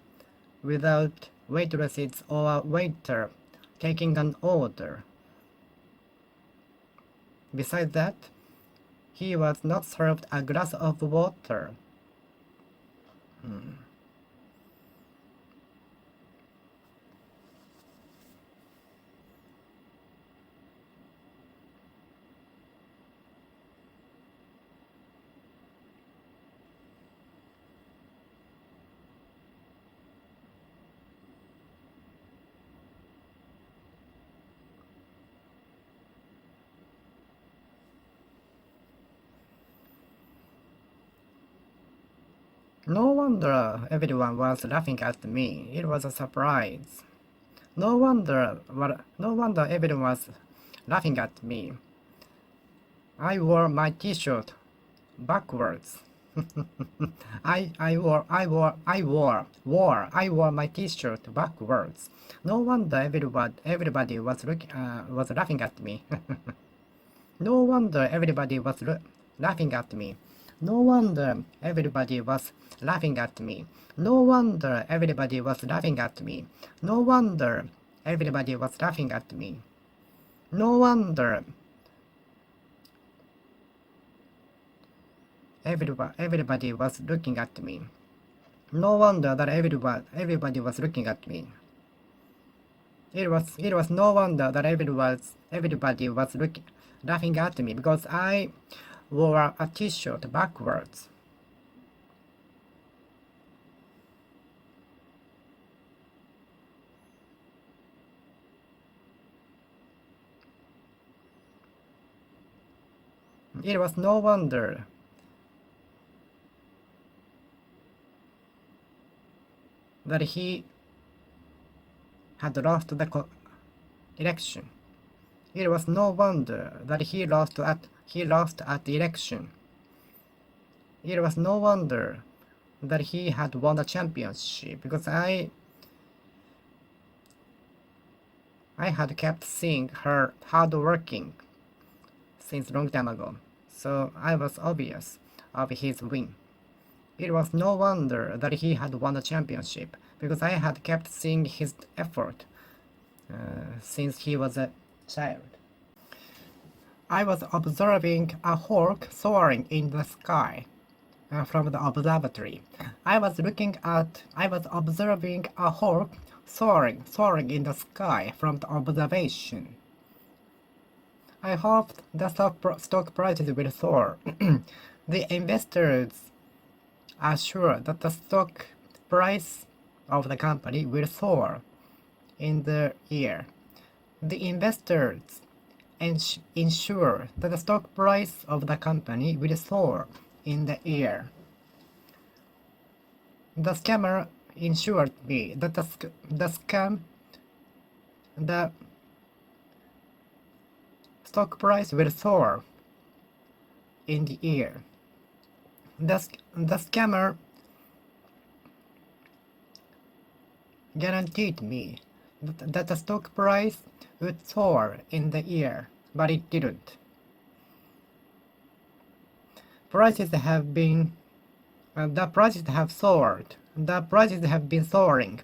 without waitresses or waiter taking an order. Besides that, he was not served a glass of water. No wonder everyone was laughing at me. It was a surprise. No wonder everyone was laughing at me. I wore my t-shirt backwards. I wore my t-shirt backwards. No wonder everybody was laughing at me. No wonder everybody was laughing at me. No wonder everybody was laughing at me. No wonder everybody was laughing at me. No wonder everybody was laughing at me. No wonder everybody was looking at me. No wonder that everybody was looking at me. It was no wonder that everybody was laughing at me because I wore a t-shirt backwards. It was no wonder that he had lost the election. It was no wonder that he lost at the election. It was no wonder that he had won the championship, because I had kept seeing her hard working since long time ago, so I was obvious of his win. It was no wonder that he had won the championship, because I had kept seeing his effort since he was a child. I was observing a hawk soaring in the sky from the observatory. I was observing a hawk soaring in the sky from the observation. I hoped the stock prices will soar. The investors are sure that the stock price of the company will soar in the year. The investors ensure that the stock price of the company will soar in the year. The scammer ensured me that the stock price will soar in the year. The scammer guaranteed me that the stock price would soar in the year, but it didn't. Prices have been the prices have soared. The prices have been soaring.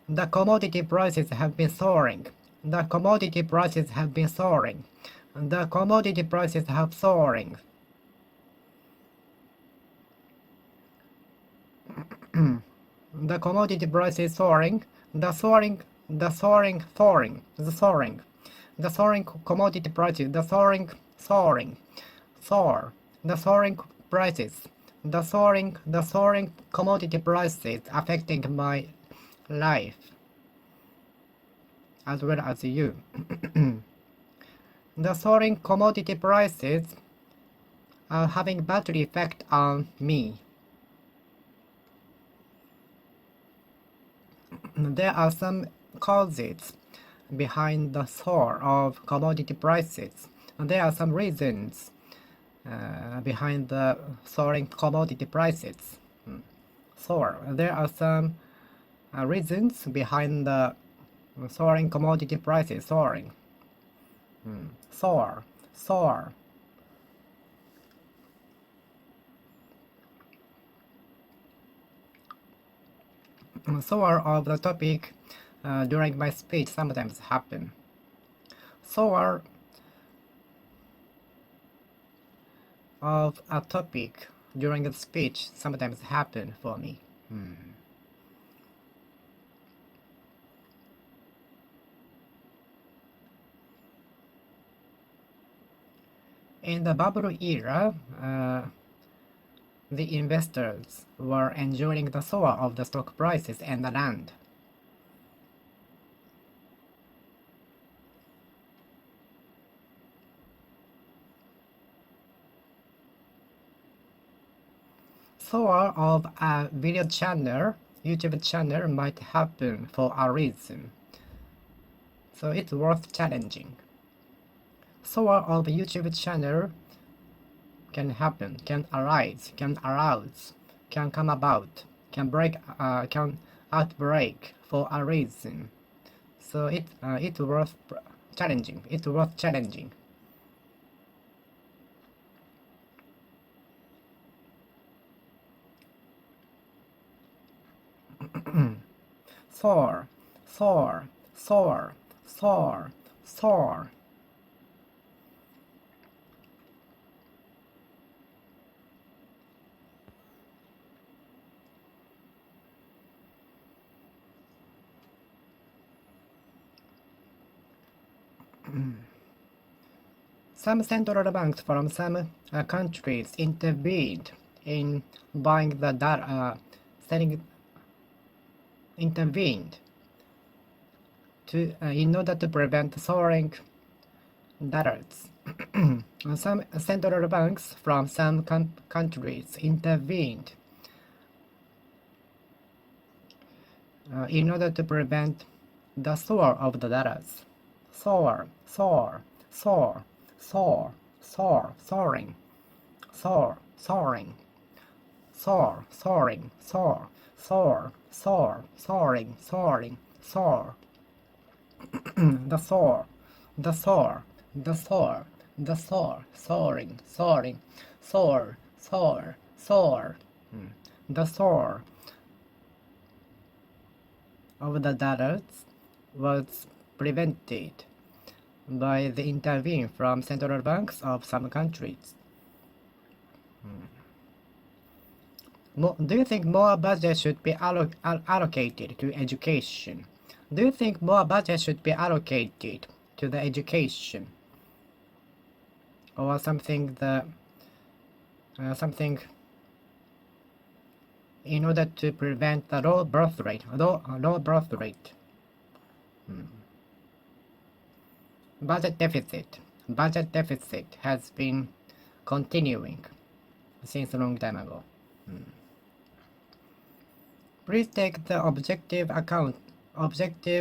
The commodity prices have been soaring. The commodity prices have been soaring. The commodity prices have soaring. The commodity price is soaring. The soaring commodity prices, the soaring prices, the soaring commodity prices affecting my life as well as you. The soaring commodity prices are having bad effect on me. There are some causes behind the soar of commodity prices. There are some reasons behind the soaring commodity prices. There are some reasons behind the soaring commodity prices soaring. Soar. Soar of the topic during my speech sometimes happen. Soar of a topic during the speech sometimes happen for me. In the bubble era, the investors were enjoying the soar of the stock prices and the land. Soar of a video channel, YouTube channel, might happen for a reason, so it's worth challenging. Soar of a YouTube channel can happen, can arise, can arouse, can come about, can outbreak for a reason. So it's worth challenging. It's worth challenging. Soar. Some central banks from some countries intervened in buying the data, intervened in order to prevent soaring dollars. Some central banks from some countries intervened in order to prevent The soar of the dollars. Soar, soar, soar, soar, soar, soaring, soar, soaring, soar, soaring, soar, soar, soar, soaring, soaring, soar. The soar, the soar, the soar, the soar, soaring, soaring, soar, soar, soar. The soar of the dollars was prevented by the intervene from central banks of some countries. Do you think more budget should be allocated to education? Do you think more budget should be allocated to the education, or something something in order to prevent the low birth rate? Low birth rate. Budget deficit has been continuing since a long time ago. Please take the objective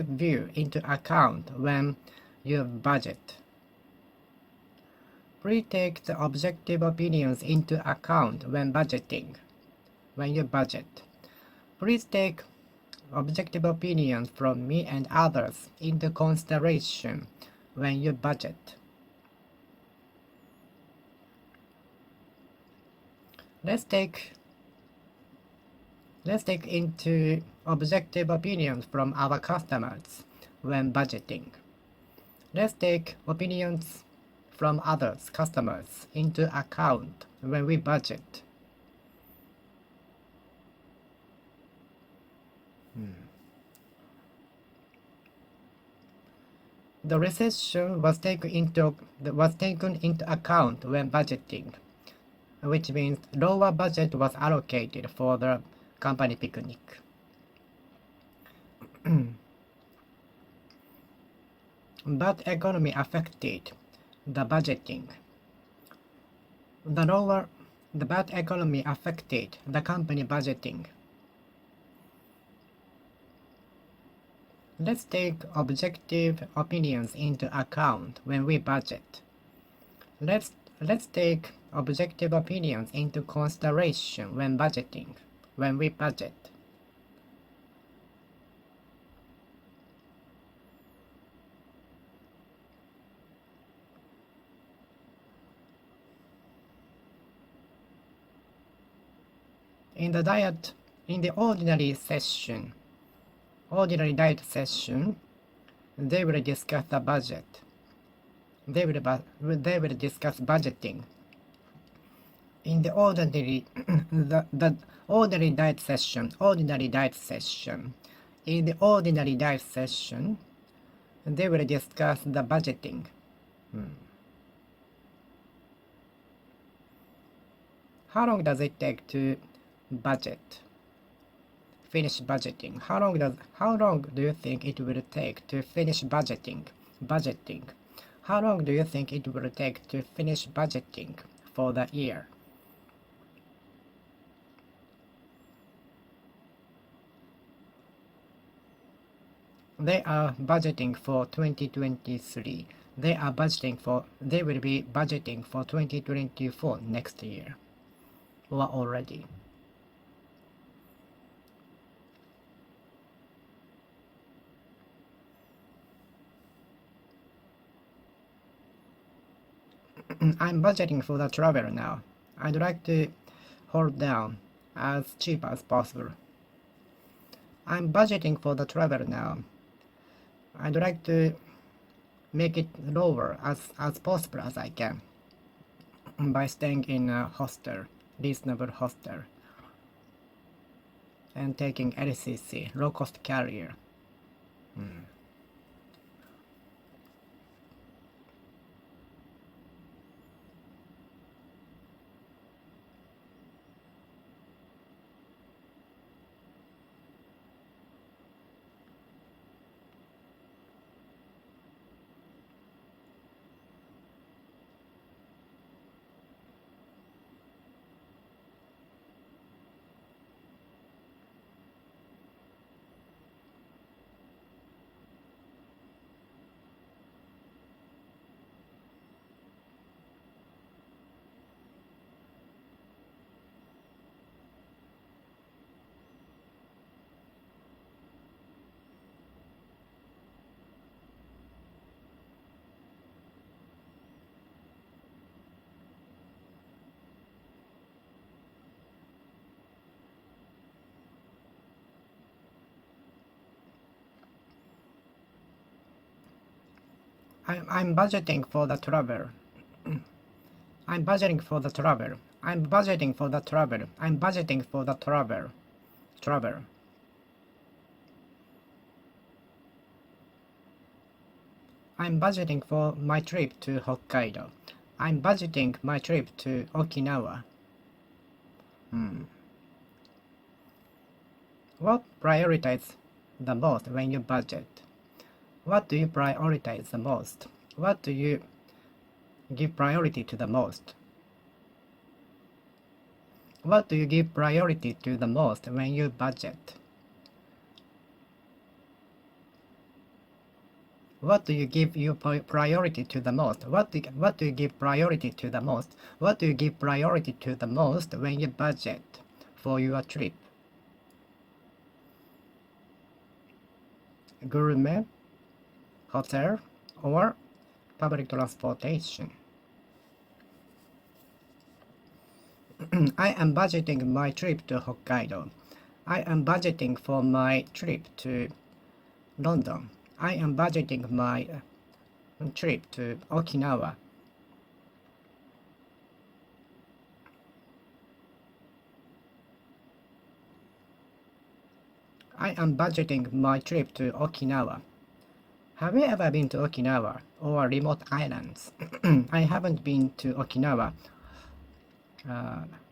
view into account when you budget. Please take the objective opinions into account when budgeting. When you budget, please take objective opinions from me and others into consideration when you budget. Let's take into objective opinions from our customers when budgeting. Let's take opinions from others, customers, into account when we budget. The recession was taken into account when budgeting, which means lower budget was allocated for the company picnic. But economy affected the budgeting. The bad economy affected the company budgeting. Let's take objective opinions into account when we budget. Let's take objective opinions into consideration when budgeting, when we budget. In the ordinary diet session, they will discuss the budget. They will discuss budgeting. In the ordinary ordinary diet session, in the ordinary diet session, they will discuss the budgeting. How long does it take to finish budgeting? How long do you think it will take to finish budgeting? How long do you think it will take to finish budgeting for the year? They are budgeting for 2023. They will be budgeting for 2024 next year, or already. I'm budgeting for the travel now. I'd like to hold down as cheap as possible. I'm budgeting for the travel now. I'd like to make it lower as possible as I can by staying in a hostel, reasonable hostel, and taking LCC, low-cost carrier. I'm budgeting for the travel. I'm budgeting for the travel. I'm budgeting for the travel. I'm budgeting for the travel. Travel. I'm budgeting for my trip to Hokkaido. I'm budgeting my trip to Okinawa. What prioritize the most when you budget? What do you prioritize the most? What do you give priority to the most? What do you give priority to the most when you budget? What do you give your priority to the most? What do you give priority to the most? What do you give priority to the most when you budget for your trip? Gourmet, hotel, or public transportation? I am budgeting my trip to Hokkaido. I am budgeting for my trip to London. I am budgeting my trip to Okinawa. I am budgeting my trip to Okinawa. Have you ever been to Okinawa or remote islands? I haven't been to Okinawa,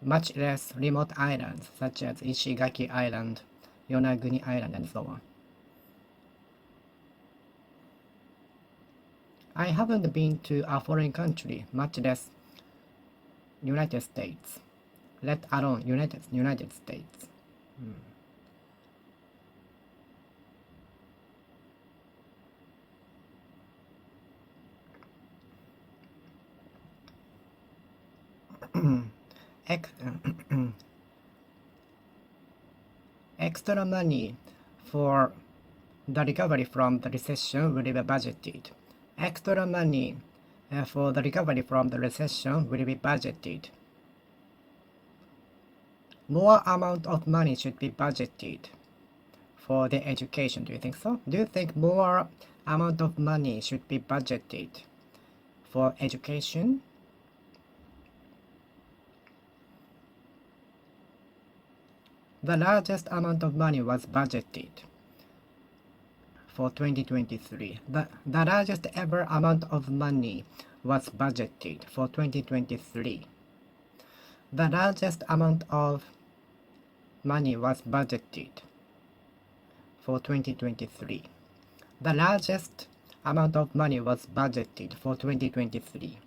much less remote islands such as Ishigaki Island, Yonaguni Island, and so on. I haven't been to a foreign country, much less United States, let alone United States. Extra money for the recovery from the recession will be budgeted. Extra money for the recovery from the recession will be budgeted. More amount of money should be budgeted for the education. Do you think so? Do you think more amount of money should be budgeted for education? The largest amount of money was budgeted for 2023. The largest ever amount of money was budgeted for 2023. The largest amount of money was budgeted for 2023. The largest amount of money was budgeted for 2023.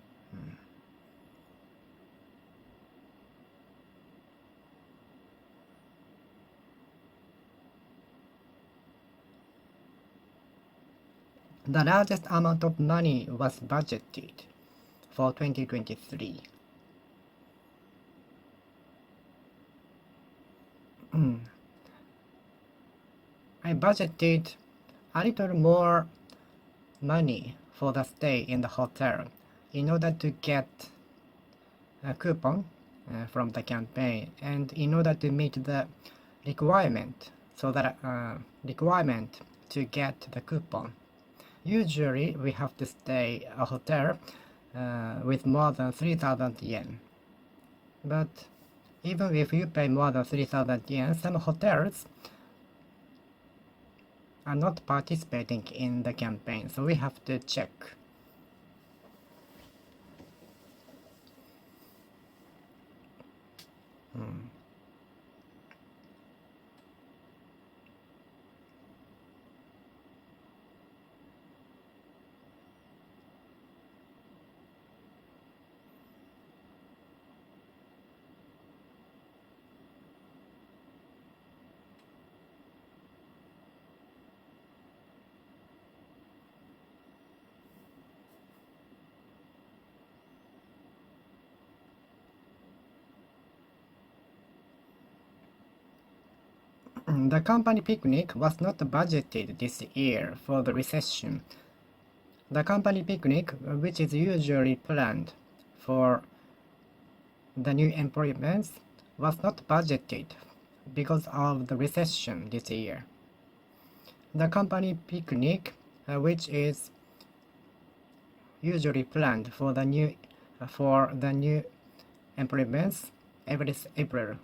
The largest amount of money was budgeted for 2023. I budgeted a little more money for the stay in the hotel in order to get a coupon from the campaign and in order to meet the requirement, so that requirement to get the coupon. Usually we have to stay a hotel with more than 3,000 yen. But even if you pay more than 3,000 yen, some hotels are not participating in the campaign, so we have to check. The company picnic was not budgeted this year for the recession. The company picnic, which is usually planned for the new employments, was not budgeted because of the recession this year. The company picnic, which is usually planned for the new improvements every April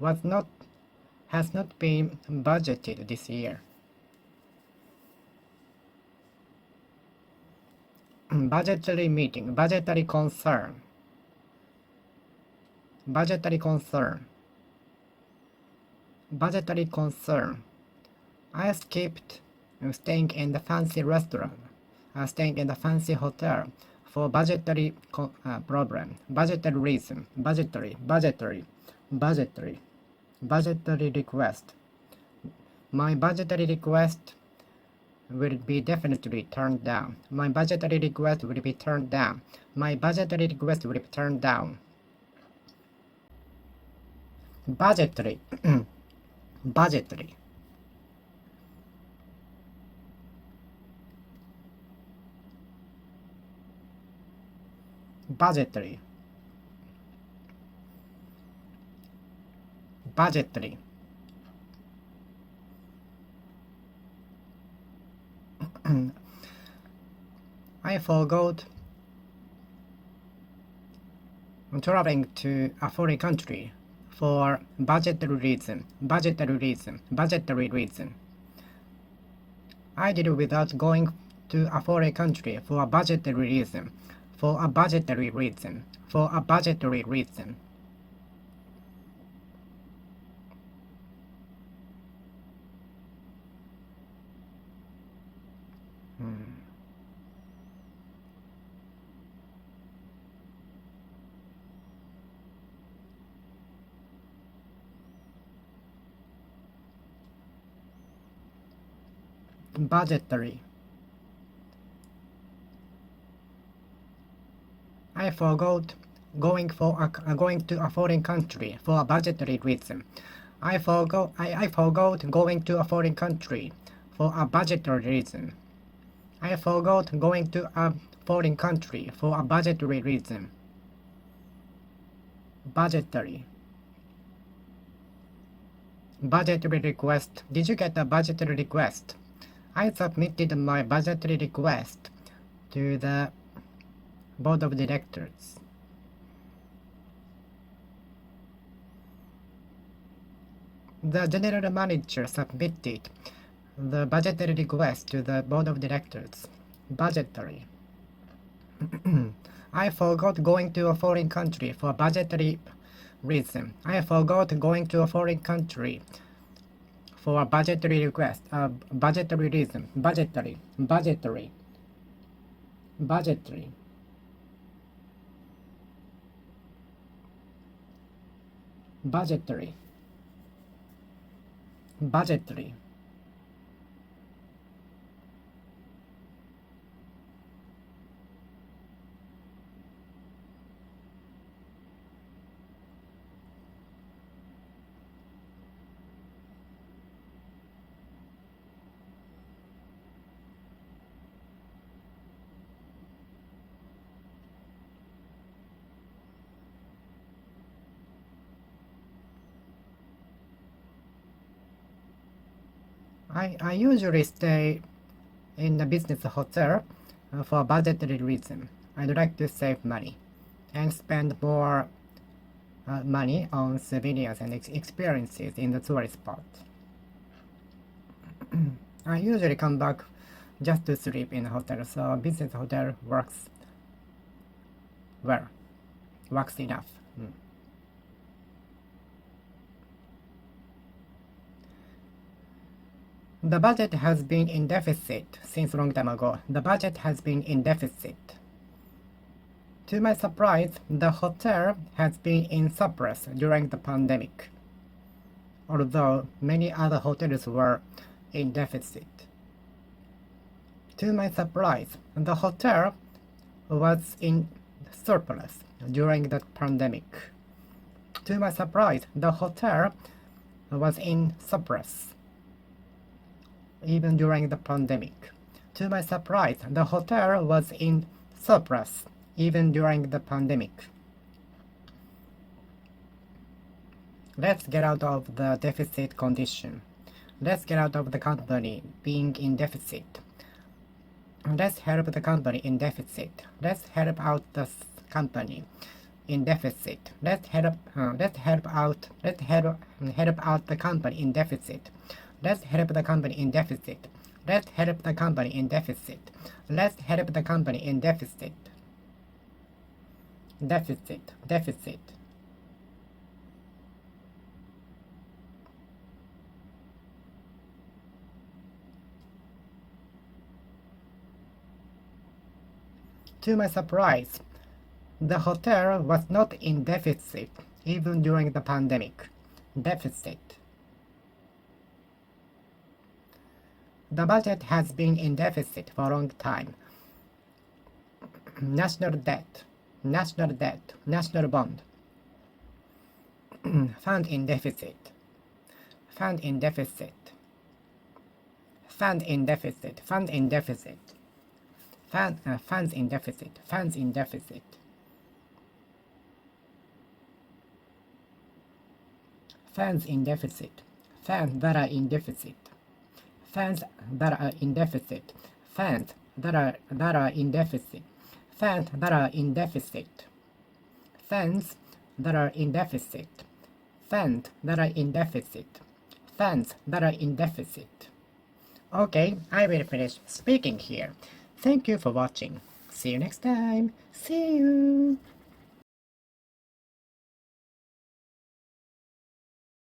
has not been budgeted this year. Budgetary meeting, budgetary concern, budgetary concern, budgetary concern. I skipped staying in the fancy restaurant, staying in the fancy hotel for budgetary problem, budgetary reason, budgetary request. My budgetary request will be definitely turned down. My budgetary request will be turned down. My budgetary request will be turned down. Budgetary. Budgetary. Budgetary. Budgetary. I forgot traveling to a foreign country for budgetary reason. I did without going to a foreign country for a budgetary reason. Budgetary. I forgot going to a foreign country for a budgetary reason. I forgot going to a foreign country for a budgetary reason. I forgot going to a foreign country for a budgetary reason. Budgetary. Budgetary request. Did you get a budgetary request? I submitted my budgetary request to the board of directors. The general manager submitted the budgetary request to the board of directors. Budgetary. I forgot going to a foreign country for budgetary reason. I forgot going to a foreign country for a budgetary request, budgetary reason, budgetary, budgetary, budgetary. Budgetary. Budgetary. I usually stay in a business hotel for a budgetary reason. I'd like to save money and spend more money on souvenirs and experiences in the tourist spot. I usually come back just to sleep in a hotel, so a business hotel works well, works enough. The budget has been in deficit since a long time ago. The budget has been in deficit. To my surprise, the hotel has been in surplus during the pandemic, although many other hotels were in deficit. To my surprise, the hotel was in surplus during the pandemic. To my surprise, the hotel was in surplus even during the pandemic. To my surprise, the hotel was in surplus even during the pandemic. Let's get out of the deficit condition. Let's get out of the company being in deficit. Let's help the company in deficit. Let's help out the company in deficit. Let's help out. Help out the company in deficit. Let's help the company in deficit. Let's help the company in deficit. Let's help the company in deficit. Deficit. Deficit. To my surprise, the hotel was not in deficit even during the pandemic. Deficit. The budget has been in deficit for a long time. National debt, national debt, national bond. Fund in deficit. Fund in deficit. Fund in deficit. Fund in deficit. Funds in deficit. Funds in deficit. Funds in deficit. Funds that are in deficit. Funds that are in deficit. Funds that are in deficit. Funds that are in deficit. Funds that are in deficit. Funds that are in deficit. Funds that are in deficit. Okay, I will finish speaking here. Thank you for watching. See you next time. See you.